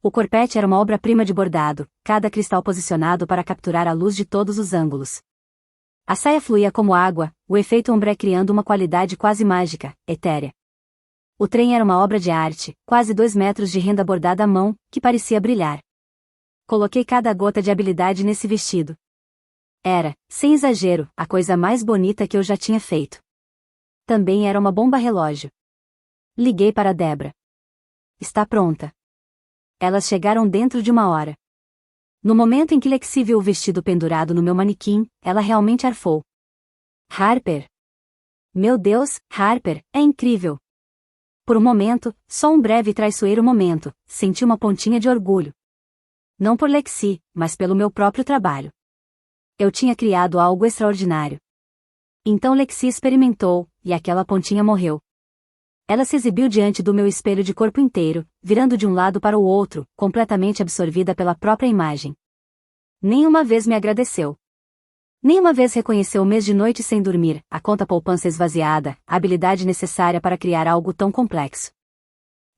O corpete era uma obra-prima de bordado, cada cristal posicionado para capturar a luz de todos os ângulos. A saia fluía como água, o efeito ombré criando uma qualidade quase mágica, etérea. O trem era uma obra de arte, quase 2 metros de renda bordada à mão, que parecia brilhar. Coloquei cada gota de habilidade nesse vestido. Era, sem exagero, a coisa mais bonita que eu já tinha feito. Também era uma bomba relógio. Liguei para Debra. Está pronta. Elas chegaram dentro de 1 hora. No momento em que Lexi viu o vestido pendurado no meu manequim, ela realmente arfou. Harper! Meu Deus, Harper, é incrível! Por um momento, só um breve e traiçoeiro momento, senti uma pontinha de orgulho. Não por Lexi, mas pelo meu próprio trabalho. Eu tinha criado algo extraordinário. Então Lexi experimentou, e aquela pontinha morreu. Ela se exibiu diante do meu espelho de corpo inteiro, virando de um lado para o outro, completamente absorvida pela própria imagem. Nenhuma vez me agradeceu. Nenhuma vez reconheceu o mês de noite sem dormir, a conta poupança esvaziada, a habilidade necessária para criar algo tão complexo.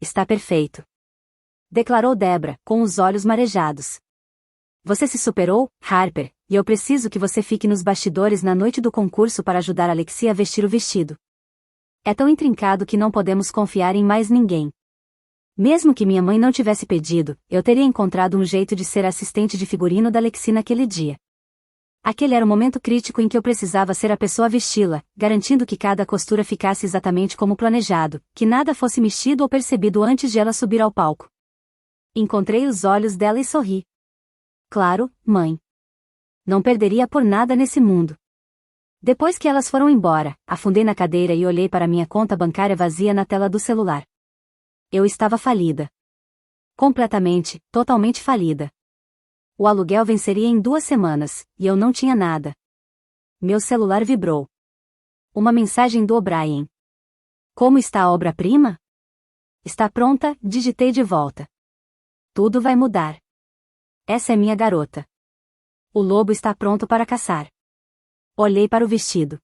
Está perfeito. Declarou Debra, com os olhos marejados. Você se superou, Harper, e eu preciso que você fique nos bastidores na noite do concurso para ajudar Alexia a vestir o vestido. É tão intrincado que não podemos confiar em mais ninguém. Mesmo que minha mãe não tivesse pedido, eu teria encontrado um jeito de ser assistente de figurino da Alexia naquele dia. Aquele era o momento crítico em que eu precisava ser a pessoa a vesti-la, garantindo que cada costura ficasse exatamente como planejado, que nada fosse mexido ou percebido antes de ela subir ao palco. Encontrei os olhos dela e sorri. Claro, mãe. Não perderia por nada nesse mundo. Depois que elas foram embora, afundei na cadeira e olhei para minha conta bancária vazia na tela do celular. Eu estava falida. Completamente, totalmente falida. O aluguel venceria em 2 semanas, e eu não tinha nada. Meu celular vibrou. Uma mensagem do O'Brien. Como está a obra-prima? Está pronta, digitei de volta. Tudo vai mudar. Essa é minha garota. O lobo está pronto para caçar. Olhei para o vestido.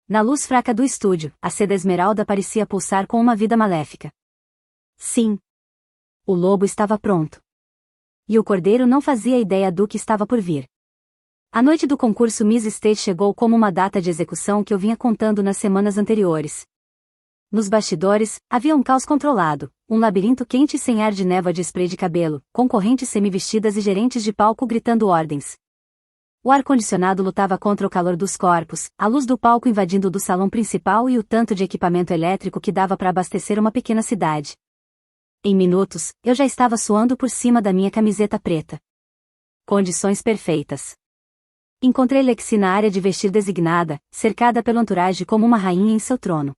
Na luz fraca do estúdio, a seda esmeralda parecia pulsar com uma vida maléfica. Sim. O lobo estava pronto. E o cordeiro não fazia ideia do que estava por vir. A noite do concurso Miss State chegou como uma data de execução que eu vinha contando nas semanas anteriores. Nos bastidores, havia um caos controlado, um labirinto quente sem ar de névoa de spray de cabelo, concorrentes semi-vestidas e gerentes de palco gritando ordens. O ar-condicionado lutava contra o calor dos corpos, a luz do palco invadindo do salão principal e o tanto de equipamento elétrico que dava para abastecer uma pequena cidade. Em minutos, eu já estava suando por cima da minha camiseta preta. Condições perfeitas. Encontrei Lexi na área de vestir designada, cercada pelo entourage como uma rainha em seu trono.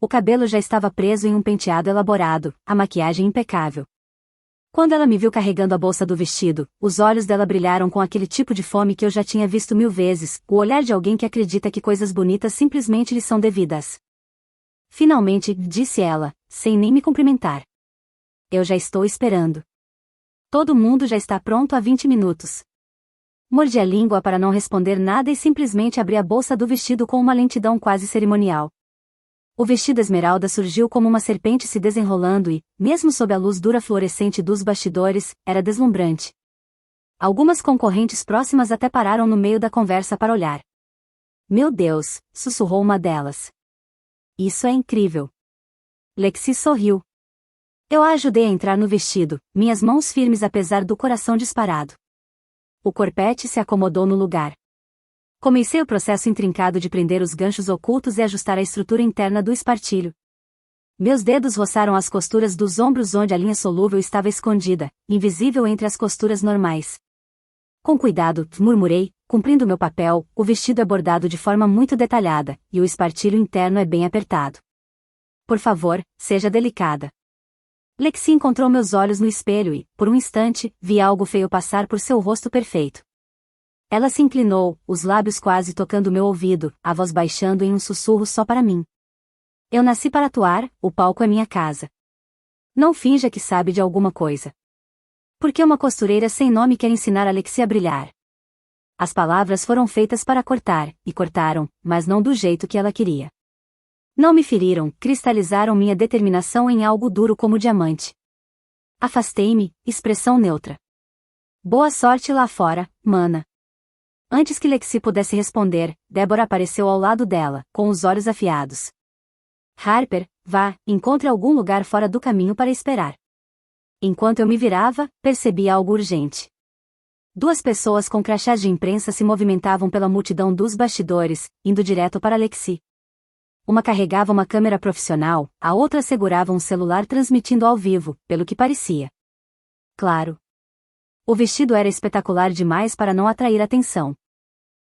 O cabelo já estava preso em um penteado elaborado, a maquiagem impecável. Quando ela me viu carregando a bolsa do vestido, os olhos dela brilharam com aquele tipo de fome que eu já tinha visto 1000 vezes, o olhar de alguém que acredita que coisas bonitas simplesmente lhe são devidas. Finalmente, disse ela, sem nem me cumprimentar. Eu já estou esperando. Todo mundo já está pronto há 20 minutos. Mordi a língua para não responder nada e simplesmente abri a bolsa do vestido com uma lentidão quase cerimonial. O vestido esmeralda surgiu como uma serpente se desenrolando e, mesmo sob a luz dura fluorescente dos bastidores, era deslumbrante. Algumas concorrentes próximas até pararam no meio da conversa para olhar. Meu Deus, sussurrou uma delas. Isso é incrível. Lexi sorriu. Eu a ajudei a entrar no vestido, minhas mãos firmes apesar do coração disparado. O corpete se acomodou no lugar. Comecei o processo intrincado de prender os ganchos ocultos e ajustar a estrutura interna do espartilho. Meus dedos roçaram as costuras dos ombros onde a linha solúvel estava escondida, invisível entre as costuras normais. Com cuidado, murmurei, cumprindo meu papel, o vestido é bordado de forma muito detalhada, e o espartilho interno é bem apertado. Por favor, seja delicada. Lexi encontrou meus olhos no espelho e, por um instante, vi algo feio passar por seu rosto perfeito. Ela se inclinou, os lábios quase tocando meu ouvido, a voz baixando em um sussurro só para mim. Eu nasci para atuar, o palco é minha casa. Não finja que sabe de alguma coisa. Porque uma costureira sem nome quer ensinar a Lexi a brilhar. As palavras foram feitas para cortar, e cortaram, mas não do jeito que ela queria. Não me feriram, cristalizaram minha determinação em algo duro como diamante. Afastei-me, expressão neutra. Boa sorte lá fora, mana. Antes que Lexi pudesse responder, Débora apareceu ao lado dela, com os olhos afiados. Harper, vá, encontre algum lugar fora do caminho para esperar. Enquanto eu me virava, percebi algo urgente. 2 pessoas com crachás de imprensa se movimentavam pela multidão dos bastidores, indo direto para Lexi. Uma carregava uma câmera profissional, a outra segurava um celular transmitindo ao vivo, pelo que parecia. Claro. O vestido era espetacular demais para não atrair atenção.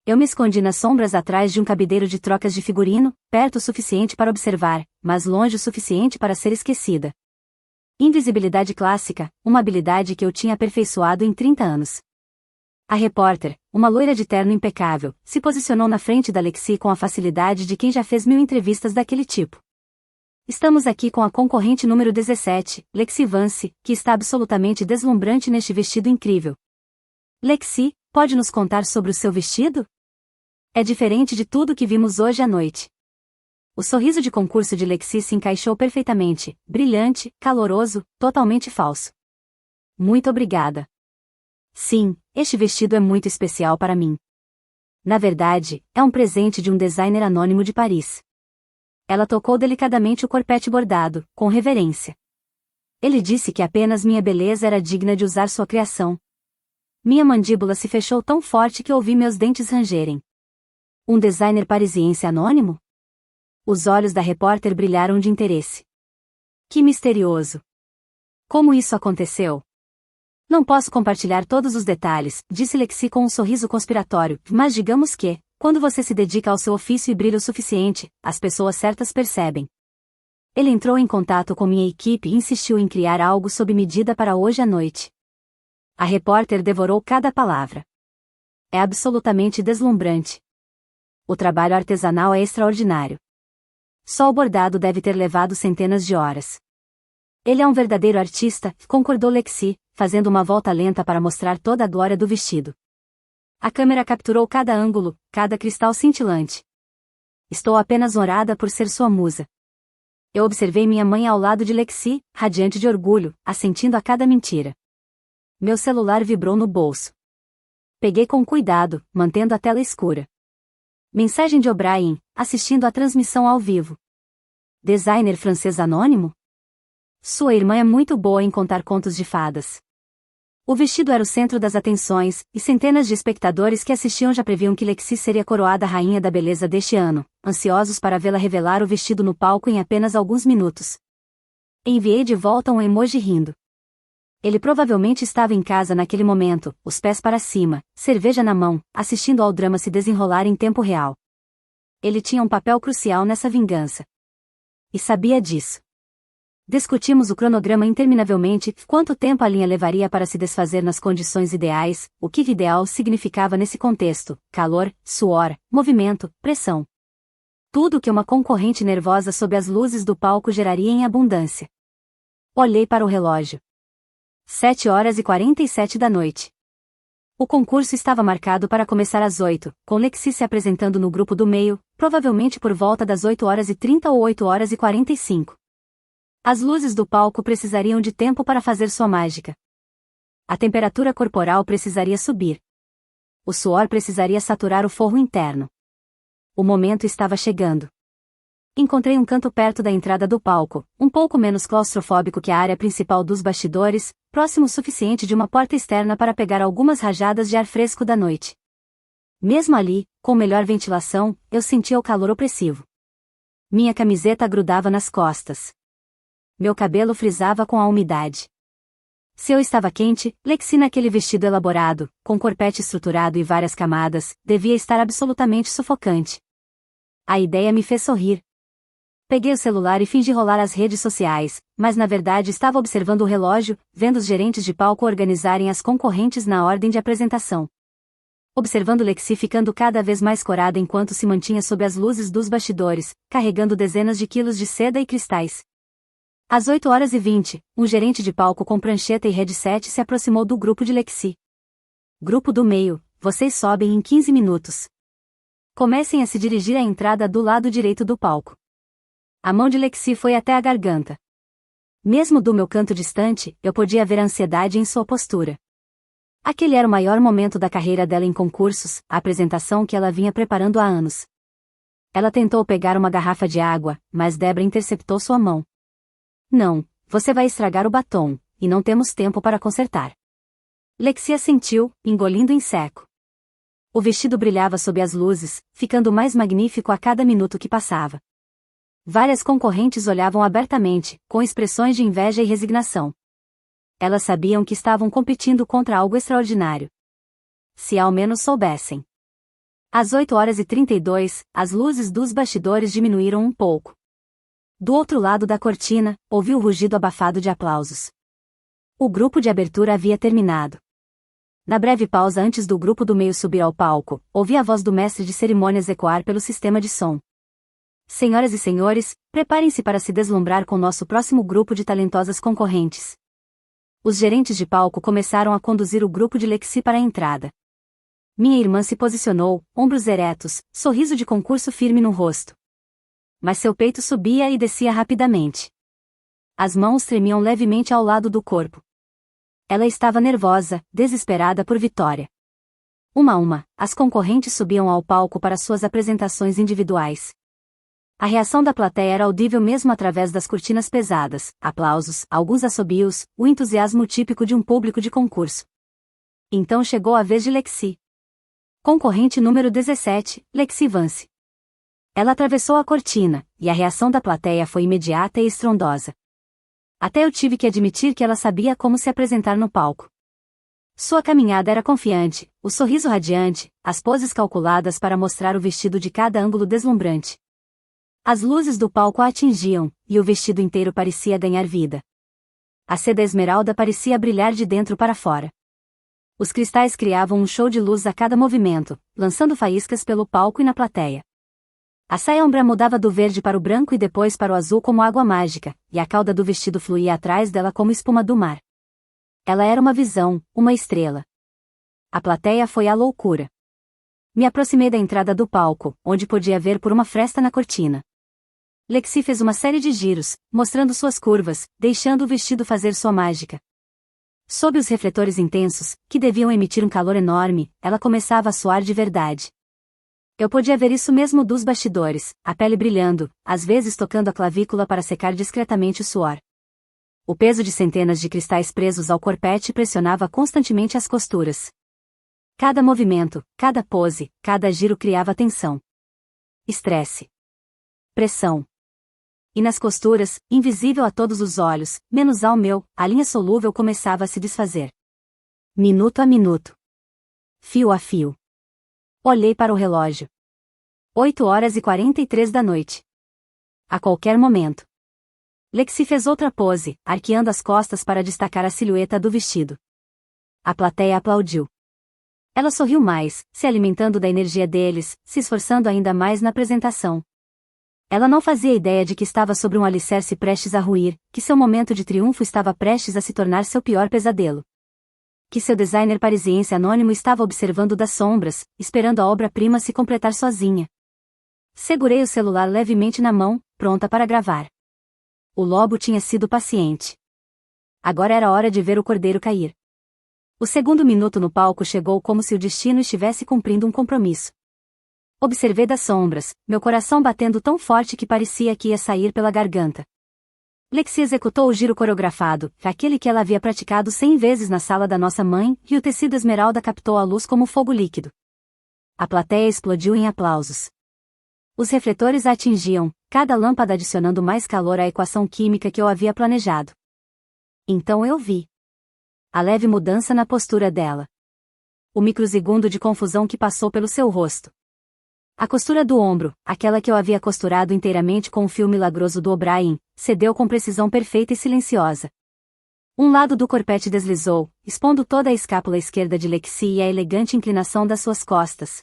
Eu me escondi nas sombras atrás de um cabideiro de trocas de figurino, perto o suficiente para observar, mas longe o suficiente para ser esquecida. Invisibilidade clássica, uma habilidade que eu tinha aperfeiçoado em 30 anos. A repórter, uma loira de terno impecável, se posicionou na frente da Lexi com a facilidade de quem já fez 1000 entrevistas daquele tipo. Estamos aqui com a concorrente número 17, Lexi Vance, que está absolutamente deslumbrante neste vestido incrível. Lexi, pode nos contar sobre o seu vestido? É diferente de tudo que vimos hoje à noite. O sorriso de concurso de Lexi se encaixou perfeitamente, brilhante, caloroso, totalmente falso. Muito obrigada. Sim, este vestido é muito especial para mim. Na verdade, é um presente de um designer anônimo de Paris. Ela tocou delicadamente o corpete bordado, com reverência. Ele disse que apenas minha beleza era digna de usar sua criação. Minha mandíbula se fechou tão forte que ouvi meus dentes rangerem. Um designer parisiense anônimo? Os olhos da repórter brilharam de interesse. Que misterioso. Como isso aconteceu? Não posso compartilhar todos os detalhes, disse Lexi com um sorriso conspiratório, mas digamos que, quando você se dedica ao seu ofício e brilha o suficiente, as pessoas certas percebem. Ele entrou em contato com minha equipe e insistiu em criar algo sob medida para hoje à noite. A repórter devorou cada palavra. É absolutamente deslumbrante. O trabalho artesanal é extraordinário. Só o bordado deve ter levado centenas de horas. Ele é um verdadeiro artista, concordou Lexi, fazendo uma volta lenta para mostrar toda a glória do vestido. A câmera capturou cada ângulo, cada cristal cintilante. Estou apenas honrada por ser sua musa. Eu observei minha mãe ao lado de Lexi, radiante de orgulho, assentindo a cada mentira. Meu celular vibrou no bolso. Peguei com cuidado, mantendo a tela escura. Mensagem de O'Brien, assistindo à transmissão ao vivo. Designer francês anônimo? Sua irmã é muito boa em contar contos de fadas. O vestido era o centro das atenções, e centenas de espectadores que assistiam já previam que Lexi seria coroada rainha da beleza deste ano, ansiosos para vê-la revelar o vestido no palco em apenas alguns minutos. Enviei de volta um emoji rindo. Ele provavelmente estava em casa naquele momento, os pés para cima, cerveja na mão, assistindo ao drama se desenrolar em tempo real. Ele tinha um papel crucial nessa vingança. E sabia disso. Discutimos o cronograma interminavelmente, quanto tempo a linha levaria para se desfazer nas condições ideais, o que ideal significava nesse contexto: calor, suor, movimento, pressão. Tudo o que uma concorrente nervosa sob as luzes do palco geraria em abundância. Olhei para o relógio. 7h47 da noite. O concurso estava marcado para começar às 8, com Lexi se apresentando no grupo do meio, provavelmente por volta das 8h30 ou 8h45. As luzes do palco precisariam de tempo para fazer sua mágica. A temperatura corporal precisaria subir. O suor precisaria saturar o forro interno. O momento estava chegando. Encontrei um canto perto da entrada do palco, um pouco menos claustrofóbico que a área principal dos bastidores, próximo o suficiente de uma porta externa para pegar algumas rajadas de ar fresco da noite. Mesmo ali, com melhor ventilação, eu sentia o calor opressivo. Minha camiseta grudava nas costas. Meu cabelo frisava com a umidade. Se eu estava quente, Lexi naquele vestido elaborado, com corpete estruturado e várias camadas, devia estar absolutamente sufocante. A ideia me fez sorrir. Peguei o celular e fingi rolar as redes sociais, mas na verdade estava observando o relógio, vendo os gerentes de palco organizarem as concorrentes na ordem de apresentação. Observando Lexi ficando cada vez mais corada enquanto se mantinha sob as luzes dos bastidores, carregando dezenas de quilos de seda e cristais. Às 8h20, um gerente de palco com prancheta e headset se aproximou do grupo de Lexi. Grupo do meio, vocês sobem em 15 minutos. Comecem a se dirigir à entrada do lado direito do palco. A mão de Lexi foi até a garganta. Mesmo do meu canto distante, eu podia ver a ansiedade em sua postura. Aquele era o maior momento da carreira dela em concursos, a apresentação que ela vinha preparando há anos. Ela tentou pegar uma garrafa de água, mas Debra interceptou sua mão. Não, você vai estragar o batom, e não temos tempo para consertar. Lexi assentiu, engolindo em seco. O vestido brilhava sob as luzes, ficando mais magnífico a cada minuto que passava. Várias concorrentes olhavam abertamente, com expressões de inveja e resignação. Elas sabiam que estavam competindo contra algo extraordinário. Se ao menos soubessem. Às 8h32, as luzes dos bastidores diminuíram um pouco. Do outro lado da cortina, ouvi o rugido abafado de aplausos. O grupo de abertura havia terminado. Na breve pausa antes do grupo do meio subir ao palco, ouvi a voz do mestre de cerimônias ecoar pelo sistema de som. Senhoras e senhores, preparem-se para se deslumbrar com nosso próximo grupo de talentosas concorrentes. Os gerentes de palco começaram a conduzir o grupo de Lexi para a entrada. Minha irmã se posicionou, ombros eretos, sorriso de concurso firme no rosto. Mas seu peito subia e descia rapidamente. As mãos tremiam levemente ao lado do corpo. Ela estava nervosa, desesperada por vitória. Uma a uma, as concorrentes subiam ao palco para suas apresentações individuais. A reação da plateia era audível mesmo através das cortinas pesadas, aplausos, alguns assobios, o entusiasmo típico de um público de concurso. Então chegou a vez de Lexi. Concorrente número 17, Lexi Vance. Ela atravessou a cortina, e a reação da plateia foi imediata e estrondosa. Até eu tive que admitir que ela sabia como se apresentar no palco. Sua caminhada era confiante, o sorriso radiante, as poses calculadas para mostrar o vestido de cada ângulo deslumbrante. As luzes do palco a atingiam, e o vestido inteiro parecia ganhar vida. A seda esmeralda parecia brilhar de dentro para fora. Os cristais criavam um show de luz a cada movimento, lançando faíscas pelo palco e na plateia. A saia ombra mudava do verde para o branco e depois para o azul como água mágica, e a cauda do vestido fluía atrás dela como espuma do mar. Ela era uma visão, uma estrela. A plateia foi à loucura. Me aproximei da entrada do palco, onde podia ver por uma fresta na cortina. Lexi fez uma série de giros, mostrando suas curvas, deixando o vestido fazer sua mágica. Sob os refletores intensos, que deviam emitir um calor enorme, ela começava a suar de verdade. Eu podia ver isso mesmo dos bastidores, a pele brilhando, às vezes tocando a clavícula para secar discretamente o suor. O peso de centenas de cristais presos ao corpete pressionava constantemente as costuras. Cada movimento, cada pose, cada giro criava tensão. Estresse. Pressão. E nas costuras, invisível a todos os olhos, menos ao meu, a linha solúvel começava a se desfazer. Minuto a minuto. Fio a fio. Olhei para o relógio. 8h43 da noite. A qualquer momento. Lexi fez outra pose, arqueando as costas para destacar a silhueta do vestido. A plateia aplaudiu. Ela sorriu mais, se alimentando da energia deles, se esforçando ainda mais na apresentação. Ela não fazia ideia de que estava sobre um alicerce prestes a ruir, que seu momento de triunfo estava prestes a se tornar seu pior pesadelo. Que seu designer parisiense anônimo estava observando das sombras, esperando a obra-prima se completar sozinha. Segurei o celular levemente na mão, pronta para gravar. O lobo tinha sido paciente. Agora era hora de ver o cordeiro cair. O segundo minuto no palco chegou como se o destino estivesse cumprindo um compromisso. Observei das sombras, meu coração batendo tão forte que parecia que ia sair pela garganta. Lexi executou o giro coreografado, aquele que ela havia praticado 100 vezes na sala da nossa mãe, e o tecido esmeralda captou a luz como fogo líquido. A plateia explodiu em aplausos. Os refletores a atingiam, cada lâmpada adicionando mais calor à equação química que eu havia planejado. Então eu vi a leve mudança na postura dela. O microsegundo de confusão que passou pelo seu rosto. A costura do ombro, aquela que eu havia costurado inteiramente com o fio milagroso do O'Brien, cedeu com precisão perfeita e silenciosa. Um lado do corpete deslizou, expondo toda a escápula esquerda de Lexi e a elegante inclinação das suas costas.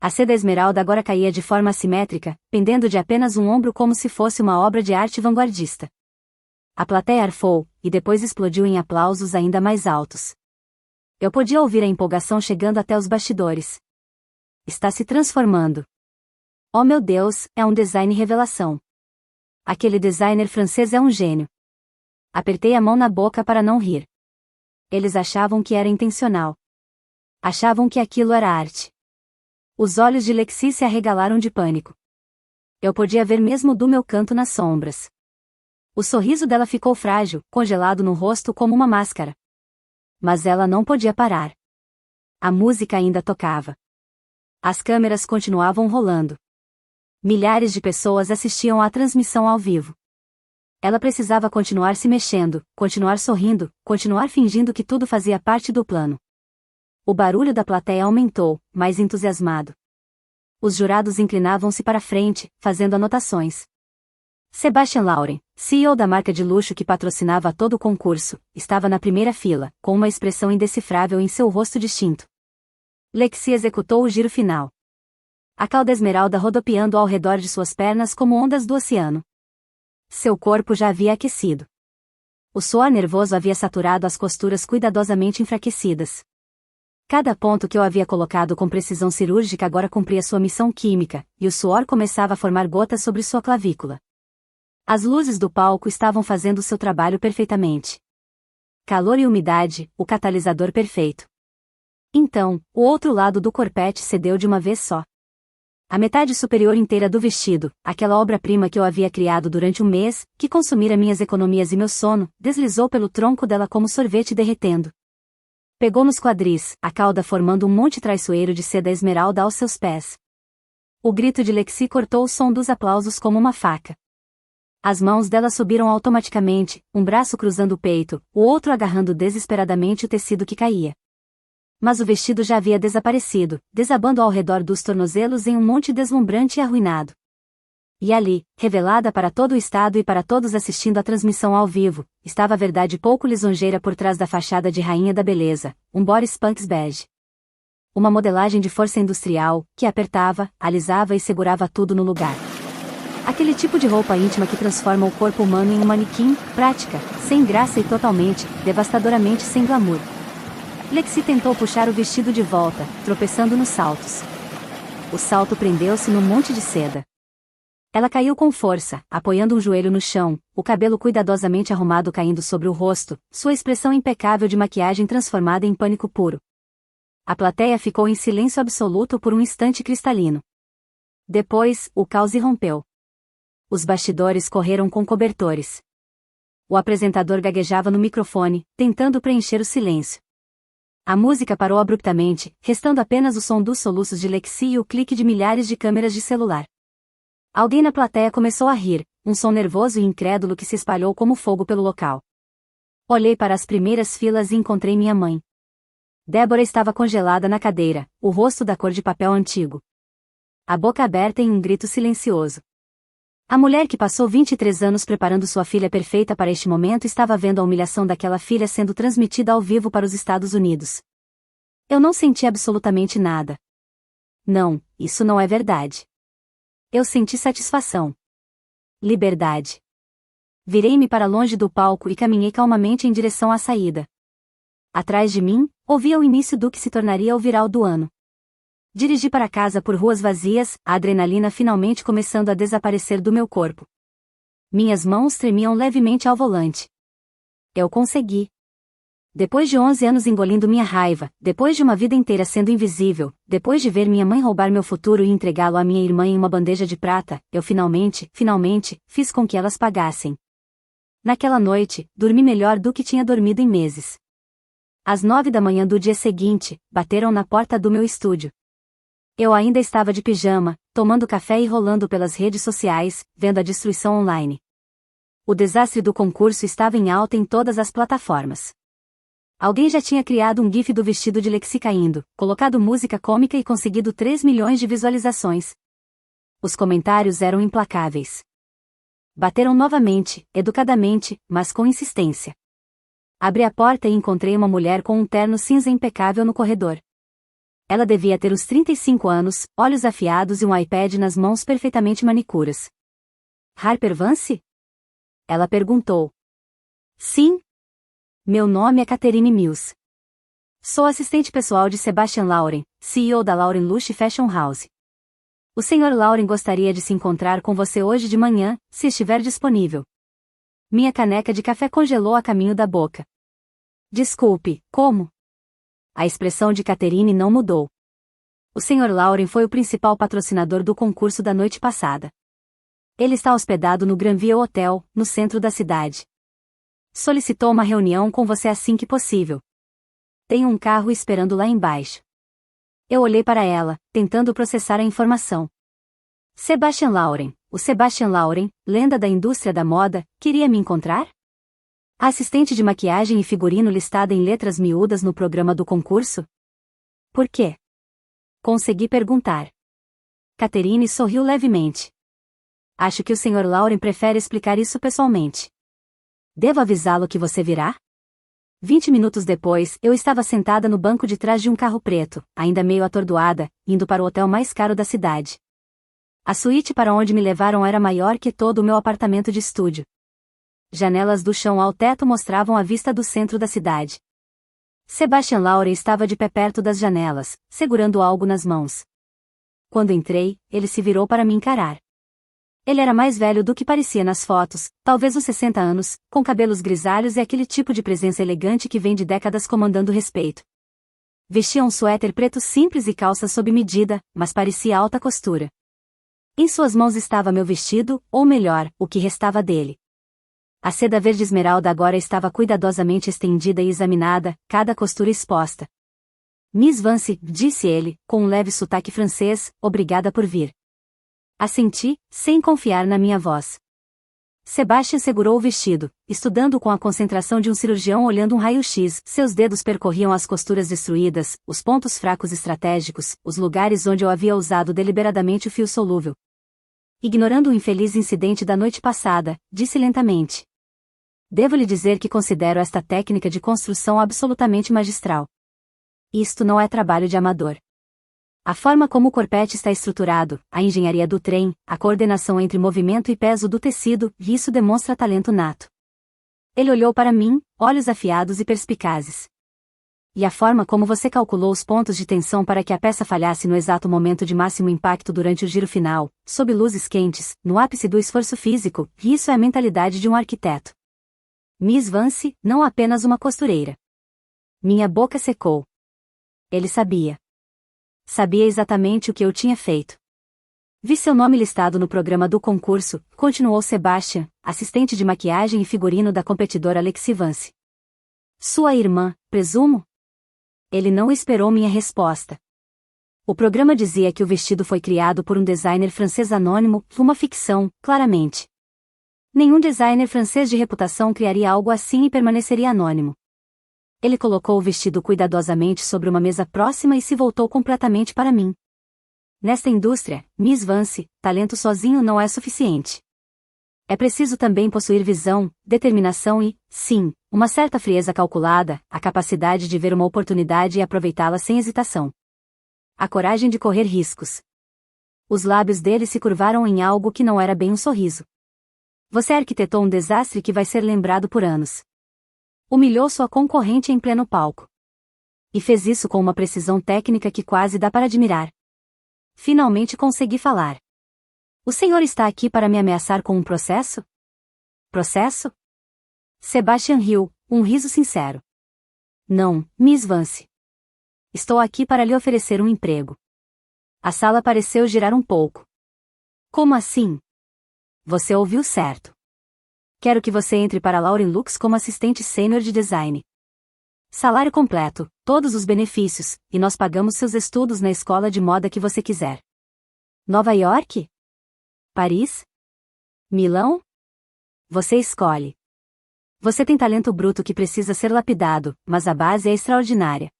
A seda esmeralda agora caía de forma assimétrica, pendendo de apenas um ombro como se fosse uma obra de arte vanguardista. A plateia arfou, e depois explodiu em aplausos ainda mais altos. Eu podia ouvir a empolgação chegando até os bastidores. Está se transformando. Oh meu Deus, é um design revelação. Aquele designer francês é um gênio. Apertei a mão na boca para não rir. Eles achavam que era intencional. Achavam que aquilo era arte. Os olhos de Lexi se arregalaram de pânico. Eu podia ver mesmo do meu canto nas sombras. O sorriso dela ficou frágil, congelado no rosto como uma máscara. Mas ela não podia parar. A música ainda tocava. As câmeras continuavam rolando. Milhares de pessoas assistiam à transmissão ao vivo. Ela precisava continuar se mexendo, continuar sorrindo, continuar fingindo que tudo fazia parte do plano. O barulho da plateia aumentou, mais entusiasmado. Os jurados inclinavam-se para frente, fazendo anotações. Sebastian Lauren, CEO da marca de luxo que patrocinava todo o concurso, estava na primeira fila, com uma expressão indecifrável em seu rosto distinto. Lexi executou o giro final. A cauda esmeralda rodopiando ao redor de suas pernas como ondas do oceano. Seu corpo já havia aquecido. O suor nervoso havia saturado as costuras cuidadosamente enfraquecidas. Cada ponto que eu havia colocado com precisão cirúrgica agora cumpria sua missão química, e o suor começava a formar gotas sobre sua clavícula. As luzes do palco estavam fazendo seu trabalho perfeitamente. Calor e umidade, o catalisador perfeito. Então, o outro lado do corpete cedeu de uma vez só. A metade superior inteira do vestido, aquela obra-prima que eu havia criado durante um mês, que consumira minhas economias e meu sono, deslizou pelo tronco dela como sorvete derretendo. Pegou nos quadris, a cauda formando um monte traiçoeiro de seda esmeralda aos seus pés. O grito de Lexi cortou o som dos aplausos como uma faca. As mãos dela subiram automaticamente, um braço cruzando o peito, o outro agarrando desesperadamente o tecido que caía. Mas o vestido já havia desaparecido, desabando ao redor dos tornozelos em um monte deslumbrante e arruinado. E ali, revelada para todo o estado e para todos assistindo à transmissão ao vivo, estava a verdade pouco lisonjeira por trás da fachada de rainha da beleza, um body spanx bege. Uma modelagem de força industrial, que apertava, alisava e segurava tudo no lugar. Aquele tipo de roupa íntima que transforma o corpo humano em um manequim, prática, sem graça e totalmente, devastadoramente sem glamour. Lexi tentou puxar o vestido de volta, tropeçando nos saltos. O salto prendeu-se num monte de seda. Ela caiu com força, apoiando um joelho no chão, o cabelo cuidadosamente arrumado caindo sobre o rosto, sua expressão impecável de maquiagem transformada em pânico puro. A plateia ficou em silêncio absoluto por um instante cristalino. Depois, o caos irrompeu. Os bastidores correram com cobertores. O apresentador gaguejava no microfone, tentando preencher o silêncio. A música parou abruptamente, restando apenas o som dos soluços de Lexi e o clique de milhares de câmeras de celular. Alguém na plateia começou a rir, um som nervoso e incrédulo que se espalhou como fogo pelo local. Olhei para as primeiras filas e encontrei minha mãe. Débora estava congelada na cadeira, o rosto da cor de papel antigo. A boca aberta em um grito silencioso. A mulher que passou 23 anos preparando sua filha perfeita para este momento estava vendo a humilhação daquela filha sendo transmitida ao vivo para os Estados Unidos. Eu não senti absolutamente nada. Não, isso não é verdade. Eu senti satisfação. Liberdade. Virei-me para longe do palco e caminhei calmamente em direção à saída. Atrás de mim, ouvia o início do que se tornaria o viral do ano. Dirigi para casa por ruas vazias, a adrenalina finalmente começando a desaparecer do meu corpo. Minhas mãos tremiam levemente ao volante. Eu consegui. Depois de 11 anos engolindo minha raiva, depois de uma vida inteira sendo invisível, depois de ver minha mãe roubar meu futuro e entregá-lo à minha irmã em uma bandeja de prata, eu finalmente, fiz com que elas pagassem. Naquela noite, dormi melhor do que tinha dormido em meses. Às 9 da manhã do dia seguinte, bateram na porta do meu estúdio. Eu ainda estava de pijama, tomando café e rolando pelas redes sociais, vendo a destruição online. O desastre do concurso estava em alta em todas as plataformas. Alguém já tinha criado um gif do vestido de Lexi caindo, colocado música cômica e conseguido 3 milhões de visualizações. Os comentários eram implacáveis. Bateram novamente, educadamente, mas com insistência. Abri a porta e encontrei uma mulher com um terno cinza impecável no corredor. Ela devia ter uns 35 anos, olhos afiados e um iPad nas mãos perfeitamente manicuras. Harper Vance? Ela perguntou. Sim. Meu nome é Catherine Mills. Sou assistente pessoal de Sebastian Lauren, CEO da Lauren Luxe Fashion House. O Sr. Lauren gostaria de se encontrar com você hoje de manhã, se estiver disponível. Minha caneca de café congelou a caminho da boca. Desculpe, como? A expressão de Catherine não mudou. O Sr. Lauren foi o principal patrocinador do concurso da noite passada. Ele está hospedado no Granville Hotel, no centro da cidade. Solicitou uma reunião com você assim que possível. Tem um carro esperando lá embaixo. Eu olhei para ela, tentando processar a informação. Sebastian Lauren, o Sebastian Lauren, lenda da indústria da moda, queria me encontrar? A assistente de maquiagem e figurino listada em letras miúdas no programa do concurso? Por quê? Consegui perguntar. Catherine sorriu levemente. Acho que o Sr. Lauren prefere explicar isso pessoalmente. Devo avisá-lo que você virá? 20 minutos depois, eu estava sentada no banco de trás de um carro preto, ainda meio atordoada, indo para o hotel mais caro da cidade. A suíte para onde me levaram era maior que todo o meu apartamento de estúdio. Janelas do chão ao teto mostravam a vista do centro da cidade. Sebastian Lauren estava de pé perto das janelas, segurando algo nas mãos. Quando entrei, ele se virou para me encarar. Ele era mais velho do que parecia nas fotos, talvez uns 60 anos, com cabelos grisalhos e aquele tipo de presença elegante que vem de décadas comandando respeito. Vestia um suéter preto simples e calça sob medida, mas parecia alta costura. Em suas mãos estava meu vestido, ou melhor, o que restava dele. A seda verde esmeralda agora estava cuidadosamente estendida e examinada, cada costura exposta. Miss Vance, disse ele, com um leve sotaque francês, obrigada por vir. Assenti, sem confiar na minha voz. Sebastian segurou o vestido, estudando com a concentração de um cirurgião olhando um raio-x. Seus dedos percorriam as costuras destruídas, os pontos fracos estratégicos, os lugares onde eu havia usado deliberadamente o fio solúvel. Ignorando o infeliz incidente da noite passada, disse lentamente. Devo lhe dizer que considero esta técnica de construção absolutamente magistral. Isto não é trabalho de amador. A forma como o corpete está estruturado, a engenharia do trem, a coordenação entre movimento e peso do tecido, isso demonstra talento nato. Ele olhou para mim, olhos afiados e perspicazes. E a forma como você calculou os pontos de tensão para que a peça falhasse no exato momento de máximo impacto durante o giro final, sob luzes quentes, no ápice do esforço físico, isso é a mentalidade de um arquiteto. Miss Vance, não apenas uma costureira. Minha boca secou. Ele sabia. Sabia exatamente o que eu tinha feito. Vi seu nome listado no programa do concurso, continuou Sebastian, assistente de maquiagem e figurino da competidora Lexi Vance. Sua irmã, presumo? Ele não esperou minha resposta. O programa dizia que o vestido foi criado por um designer francês anônimo, uma ficção, claramente. Nenhum designer francês de reputação criaria algo assim e permaneceria anônimo. Ele colocou o vestido cuidadosamente sobre uma mesa próxima e se voltou completamente para mim. Nesta indústria, Miss Vance, talento sozinho não é suficiente. É preciso também possuir visão, determinação e, sim, uma certa frieza calculada, a capacidade de ver uma oportunidade e aproveitá-la sem hesitação. A coragem de correr riscos. Os lábios dele se curvaram em algo que não era bem um sorriso. Você arquitetou um desastre que vai ser lembrado por anos. Humilhou sua concorrente em pleno palco. E fez isso com uma precisão técnica que quase dá para admirar. Finalmente consegui falar. O senhor está aqui para me ameaçar com um processo? Processo? Sebastian riu, um riso sincero. Não, Miss Vance. Estou aqui para lhe oferecer um emprego. A sala pareceu girar um pouco. Como assim? Você ouviu certo. Quero que você entre para Lauren Lux como assistente sênior de design. Salário completo, todos os benefícios, e nós pagamos seus estudos na escola de moda que você quiser. Nova York? Paris? Milão? Você escolhe. Você tem talento bruto que precisa ser lapidado, mas a base é extraordinária.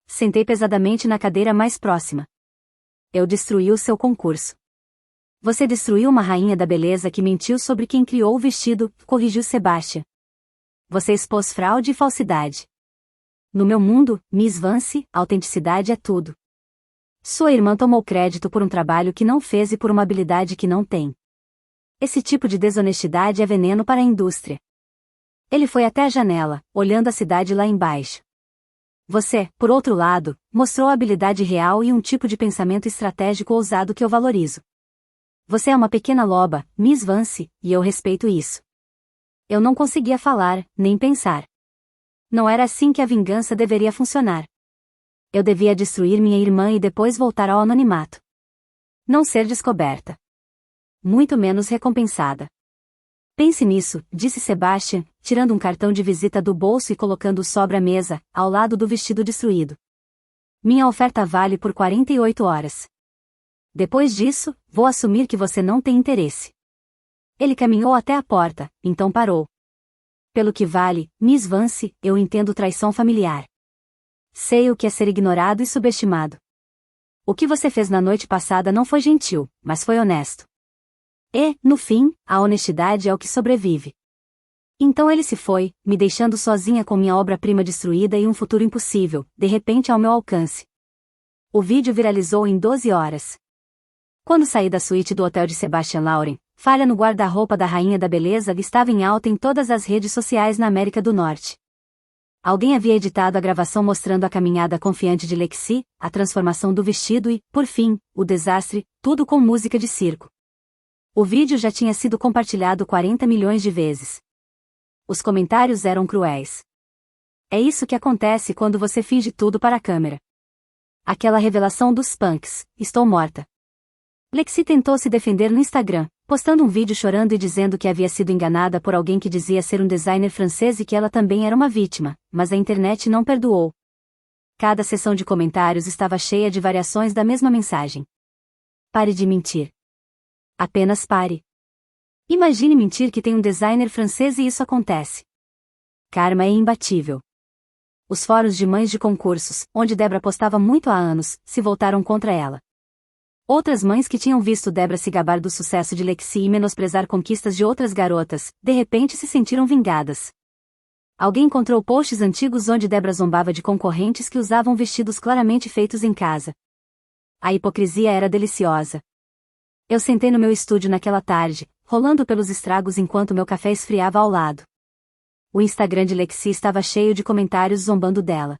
Sentei pesadamente na cadeira mais próxima. Eu destruí o seu concurso. Você destruiu uma rainha da beleza que mentiu sobre quem criou o vestido, corrigiu Sebastian. Você expôs fraude e falsidade. No meu mundo, Miss Vance, autenticidade é tudo. Sua irmã tomou crédito por um trabalho que não fez e por uma habilidade que não tem. Esse tipo de desonestidade é veneno para a indústria. Ele foi até a janela, olhando a cidade lá embaixo. Você, por outro lado, mostrou habilidade real e um tipo de pensamento estratégico ousado que eu valorizo. Você é uma pequena loba, Miss Vance, e eu respeito isso. Eu não conseguia falar, nem pensar. Não era assim que a vingança deveria funcionar. Eu devia destruir minha irmã e depois voltar ao anonimato. Não ser descoberta. Muito menos recompensada. Pense nisso, disse Sebastian, tirando um cartão de visita do bolso e colocando-o sobre a mesa, ao lado do vestido destruído. Minha oferta vale por 48 horas. Depois disso, vou assumir que você não tem interesse. Ele caminhou até a porta, então parou. Pelo que vale, Miss Vance, eu entendo traição familiar. Sei o que é ser ignorado e subestimado. O que você fez na noite passada não foi gentil, mas foi honesto. E, no fim, a honestidade é o que sobrevive. Então ele se foi, me deixando sozinha com minha obra-prima destruída e um futuro impossível, de repente ao meu alcance. O vídeo viralizou em 12 horas. Quando saí da suíte do hotel de Sebastian Lauren, falha no guarda-roupa da rainha da beleza estava em alta em todas as redes sociais na América do Norte. Alguém havia editado a gravação mostrando a caminhada confiante de Lexi, a transformação do vestido e, por fim, o desastre, tudo com música de circo. O vídeo já tinha sido compartilhado 40 milhões de vezes. Os comentários eram cruéis. É isso que acontece quando você finge tudo para a câmera. Aquela revelação dos punks, estou morta. Lexi tentou se defender no Instagram, postando um vídeo chorando e dizendo que havia sido enganada por alguém que dizia ser um designer francês e que ela também era uma vítima, mas a internet não perdoou. Cada seção de comentários estava cheia de variações da mesma mensagem. Pare de mentir. Apenas pare. Imagine mentir que tem um designer francês e isso acontece. Karma é imbatível. Os fóruns de mães de concursos, onde Debra postava muito há anos, se voltaram contra ela. Outras mães que tinham visto Debra se gabar do sucesso de Lexi e menosprezar conquistas de outras garotas, de repente se sentiram vingadas. Alguém encontrou posts antigos onde Debra zombava de concorrentes que usavam vestidos claramente feitos em casa. A hipocrisia era deliciosa. Eu sentei no meu estúdio naquela tarde, rolando pelos estragos enquanto meu café esfriava ao lado. O Instagram de Lexi estava cheio de comentários zombando dela.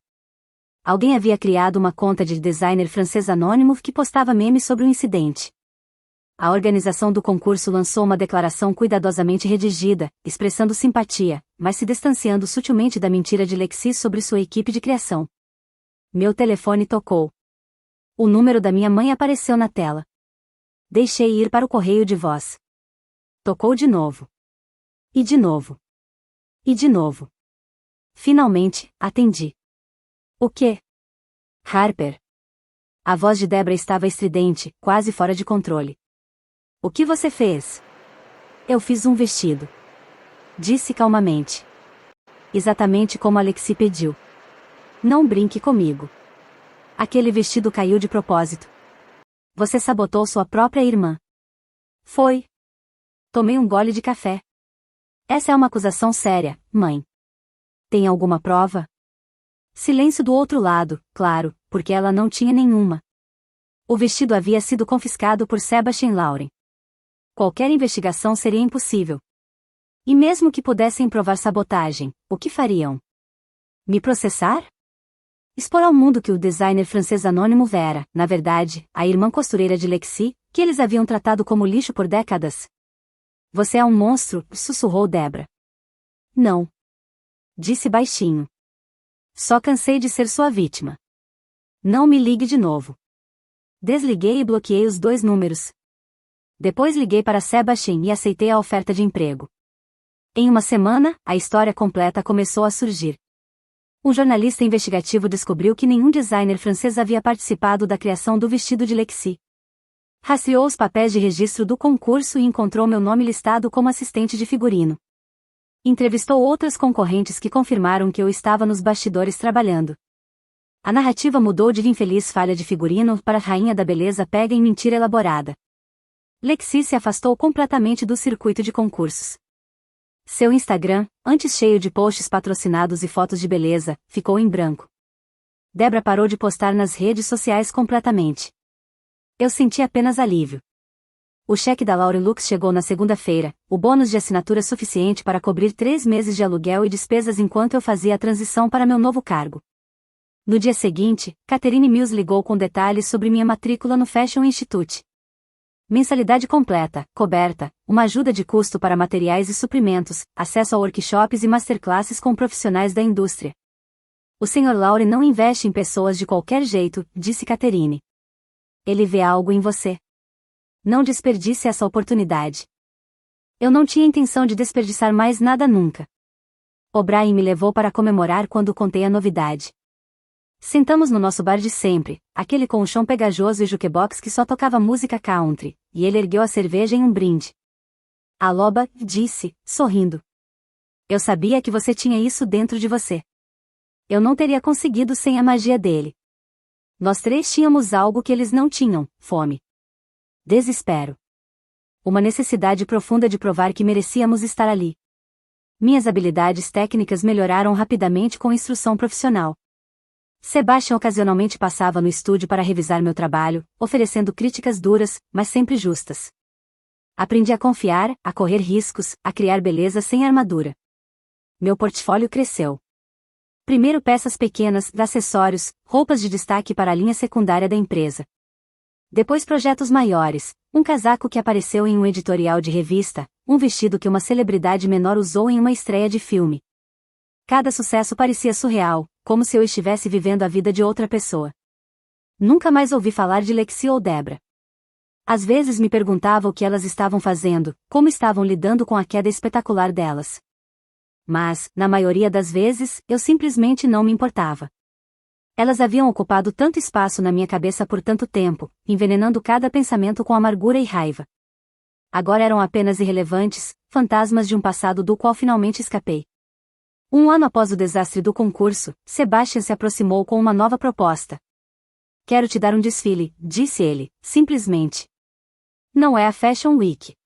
Alguém havia criado uma conta de designer francês anônimo que postava memes sobre o incidente. A organização do concurso lançou uma declaração cuidadosamente redigida, expressando simpatia, mas se distanciando sutilmente da mentira de Lexi sobre sua equipe de criação. Meu telefone tocou. O número da minha mãe apareceu na tela. Deixei ir para o correio de voz. Tocou de novo. E de novo. E de novo. Finalmente, atendi. O quê? Harper. A voz de Debra estava estridente, quase fora de controle. O que você fez? Eu fiz um vestido. Disse calmamente. Exatamente como Alexi pediu. Não brinque comigo. Aquele vestido caiu de propósito. Você sabotou sua própria irmã. Foi. Tomei um gole de café. Essa é uma acusação séria, mãe. Tem alguma prova? Silêncio do outro lado, claro, porque ela não tinha nenhuma. O vestido havia sido confiscado por Sebastian Lauren. Qualquer investigação seria impossível. E mesmo que pudessem provar sabotagem, o que fariam? Me processar? Expor ao mundo que o designer francês anônimo era, na verdade, a irmã costureira de Lexi, que eles haviam tratado como lixo por décadas? Você é um monstro, sussurrou Debra. Não. Disse baixinho. Só cansei de ser sua vítima. Não me ligue de novo. Desliguei e bloqueei os 2 números. Depois liguei para Sebastian e aceitei a oferta de emprego. Em uma semana, a história completa começou a surgir. Um jornalista investigativo descobriu que nenhum designer francês havia participado da criação do vestido de Lexi. Rastreou os papéis de registro do concurso e encontrou meu nome listado como assistente de figurino. Entrevistou outras concorrentes que confirmaram que eu estava nos bastidores trabalhando. A narrativa mudou de infeliz falha de figurino para rainha da beleza pega em mentira elaborada. Lexi se afastou completamente do circuito de concursos. Seu Instagram, antes cheio de posts patrocinados e fotos de beleza, ficou em branco. Debra parou de postar nas redes sociais completamente. Eu senti apenas alívio. O cheque da Lauren Lux chegou na segunda-feira, o bônus de assinatura suficiente para cobrir 3 meses de aluguel e despesas enquanto eu fazia a transição para meu novo cargo. No dia seguinte, Catherine Mills ligou com detalhes sobre minha matrícula no Fashion Institute. Mensalidade completa, coberta, uma ajuda de custo para materiais e suprimentos, acesso a workshops e masterclasses com profissionais da indústria. O Sr. Lauren não investe em pessoas de qualquer jeito, disse Catherine. Ele vê algo em você. Não desperdice essa oportunidade. Eu não tinha intenção de desperdiçar mais nada nunca. O'Brien me levou para comemorar quando contei a novidade. Sentamos no nosso bar de sempre, aquele com o chão pegajoso e jukebox que só tocava música country, e ele ergueu a cerveja em um brinde. Aloba, disse, sorrindo. Eu sabia que você tinha isso dentro de você. Eu não teria conseguido sem a magia dele. Nós três tínhamos algo que eles não tinham: fome. Desespero. Uma necessidade profunda de provar que merecíamos estar ali. Minhas habilidades técnicas melhoraram rapidamente com instrução profissional. Sebastian ocasionalmente passava no estúdio para revisar meu trabalho, oferecendo críticas duras, mas sempre justas. Aprendi a confiar, a correr riscos, a criar beleza sem armadura. Meu portfólio cresceu. Primeiro peças pequenas, acessórios, roupas de destaque para a linha secundária da empresa. Depois projetos maiores, um casaco que apareceu em um editorial de revista, um vestido que uma celebridade menor usou em uma estreia de filme. Cada sucesso parecia surreal, como se eu estivesse vivendo a vida de outra pessoa. Nunca mais ouvi falar de Lexi ou Debra. Às vezes me perguntava o que elas estavam fazendo, como estavam lidando com a queda espetacular delas. Mas, na maioria das vezes, eu simplesmente não me importava. Elas haviam ocupado tanto espaço na minha cabeça por tanto tempo, envenenando cada pensamento com amargura e raiva. Agora eram apenas irrelevantes, fantasmas de um passado do qual finalmente escapei. Um ano após o desastre do concurso, Sebastian se aproximou com uma nova proposta. Quero te dar um desfile, disse ele, simplesmente. Não é a Fashion Week.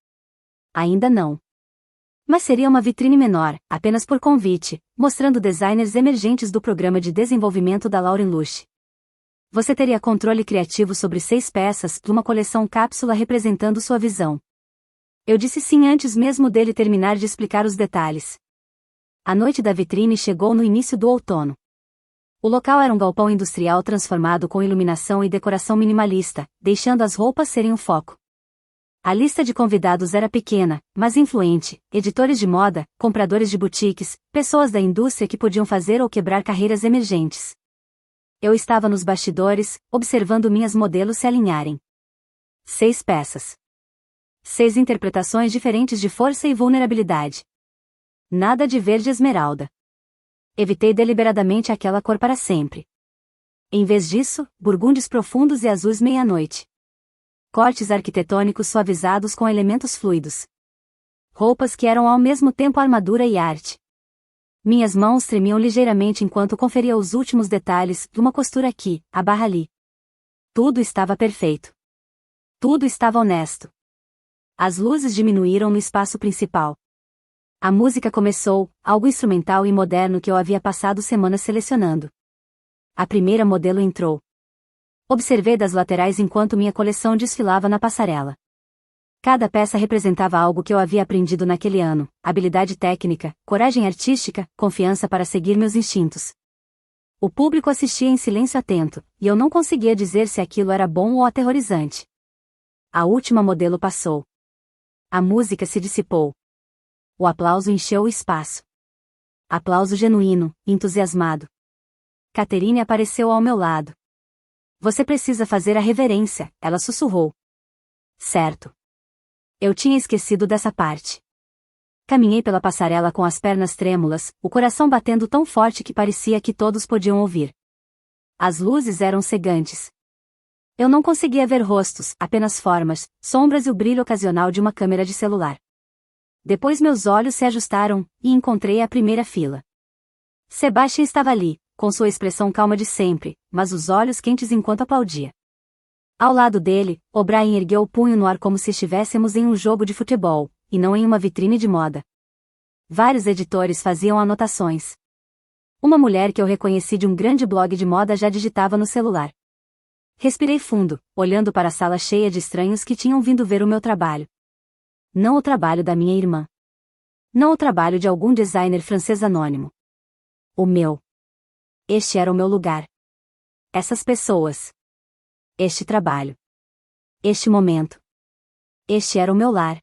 Ainda não. Mas seria uma vitrine menor, apenas por convite, mostrando designers emergentes do programa de desenvolvimento da Lauren Lush. Você teria controle criativo sobre 6 peças de uma coleção cápsula representando sua visão. Eu disse sim antes mesmo dele terminar de explicar os detalhes. A noite da vitrine chegou no início do outono. O local era um galpão industrial transformado com iluminação e decoração minimalista, deixando as roupas serem o foco. A lista de convidados era pequena, mas influente: editores de moda, compradores de boutiques, pessoas da indústria que podiam fazer ou quebrar carreiras emergentes. Eu estava nos bastidores, observando minhas modelos se alinharem. 6 peças. 6 interpretações diferentes de força e vulnerabilidade. Nada de verde esmeralda. Evitei deliberadamente aquela cor para sempre. Em vez disso, burgúndios profundos e azuis meia-noite. Cortes arquitetônicos suavizados com elementos fluidos. Roupas que eram ao mesmo tempo armadura e arte. Minhas mãos tremiam ligeiramente enquanto conferia os últimos detalhes, de uma costura aqui, a barra ali. Tudo estava perfeito. Tudo estava honesto. As luzes diminuíram no espaço principal. A música começou, algo instrumental e moderno que eu havia passado semanas selecionando. A primeira modelo entrou. Observei das laterais enquanto minha coleção desfilava na passarela. Cada peça representava algo que eu havia aprendido naquele ano: habilidade técnica, coragem artística, confiança para seguir meus instintos. O público assistia em silêncio atento, e eu não conseguia dizer se aquilo era bom ou aterrorizante. A última modelo passou. A música se dissipou. O aplauso encheu o espaço. Aplauso genuíno, entusiasmado. Catherine apareceu ao meu lado. Você precisa fazer a reverência, ela sussurrou. Certo. Eu tinha esquecido dessa parte. Caminhei pela passarela com as pernas trêmulas, o coração batendo tão forte que parecia que todos podiam ouvir. As luzes eram cegantes. Eu não conseguia ver rostos, apenas formas, sombras e o brilho ocasional de uma câmera de celular. Depois meus olhos se ajustaram, e encontrei a primeira fila. Sebastian estava ali, com sua expressão calma de sempre, mas os olhos quentes enquanto aplaudia. Ao lado dele, O'Brien ergueu o punho no ar como se estivéssemos em um jogo de futebol, e não em uma vitrine de moda. Vários editores faziam anotações. Uma mulher que eu reconheci de um grande blog de moda já digitava no celular. Respirei fundo, olhando para a sala cheia de estranhos que tinham vindo ver o meu trabalho. Não o trabalho da minha irmã. Não o trabalho de algum designer francês anônimo. O meu. Este era o meu lugar. Essas pessoas. Este trabalho. Este momento. Este era o meu lar.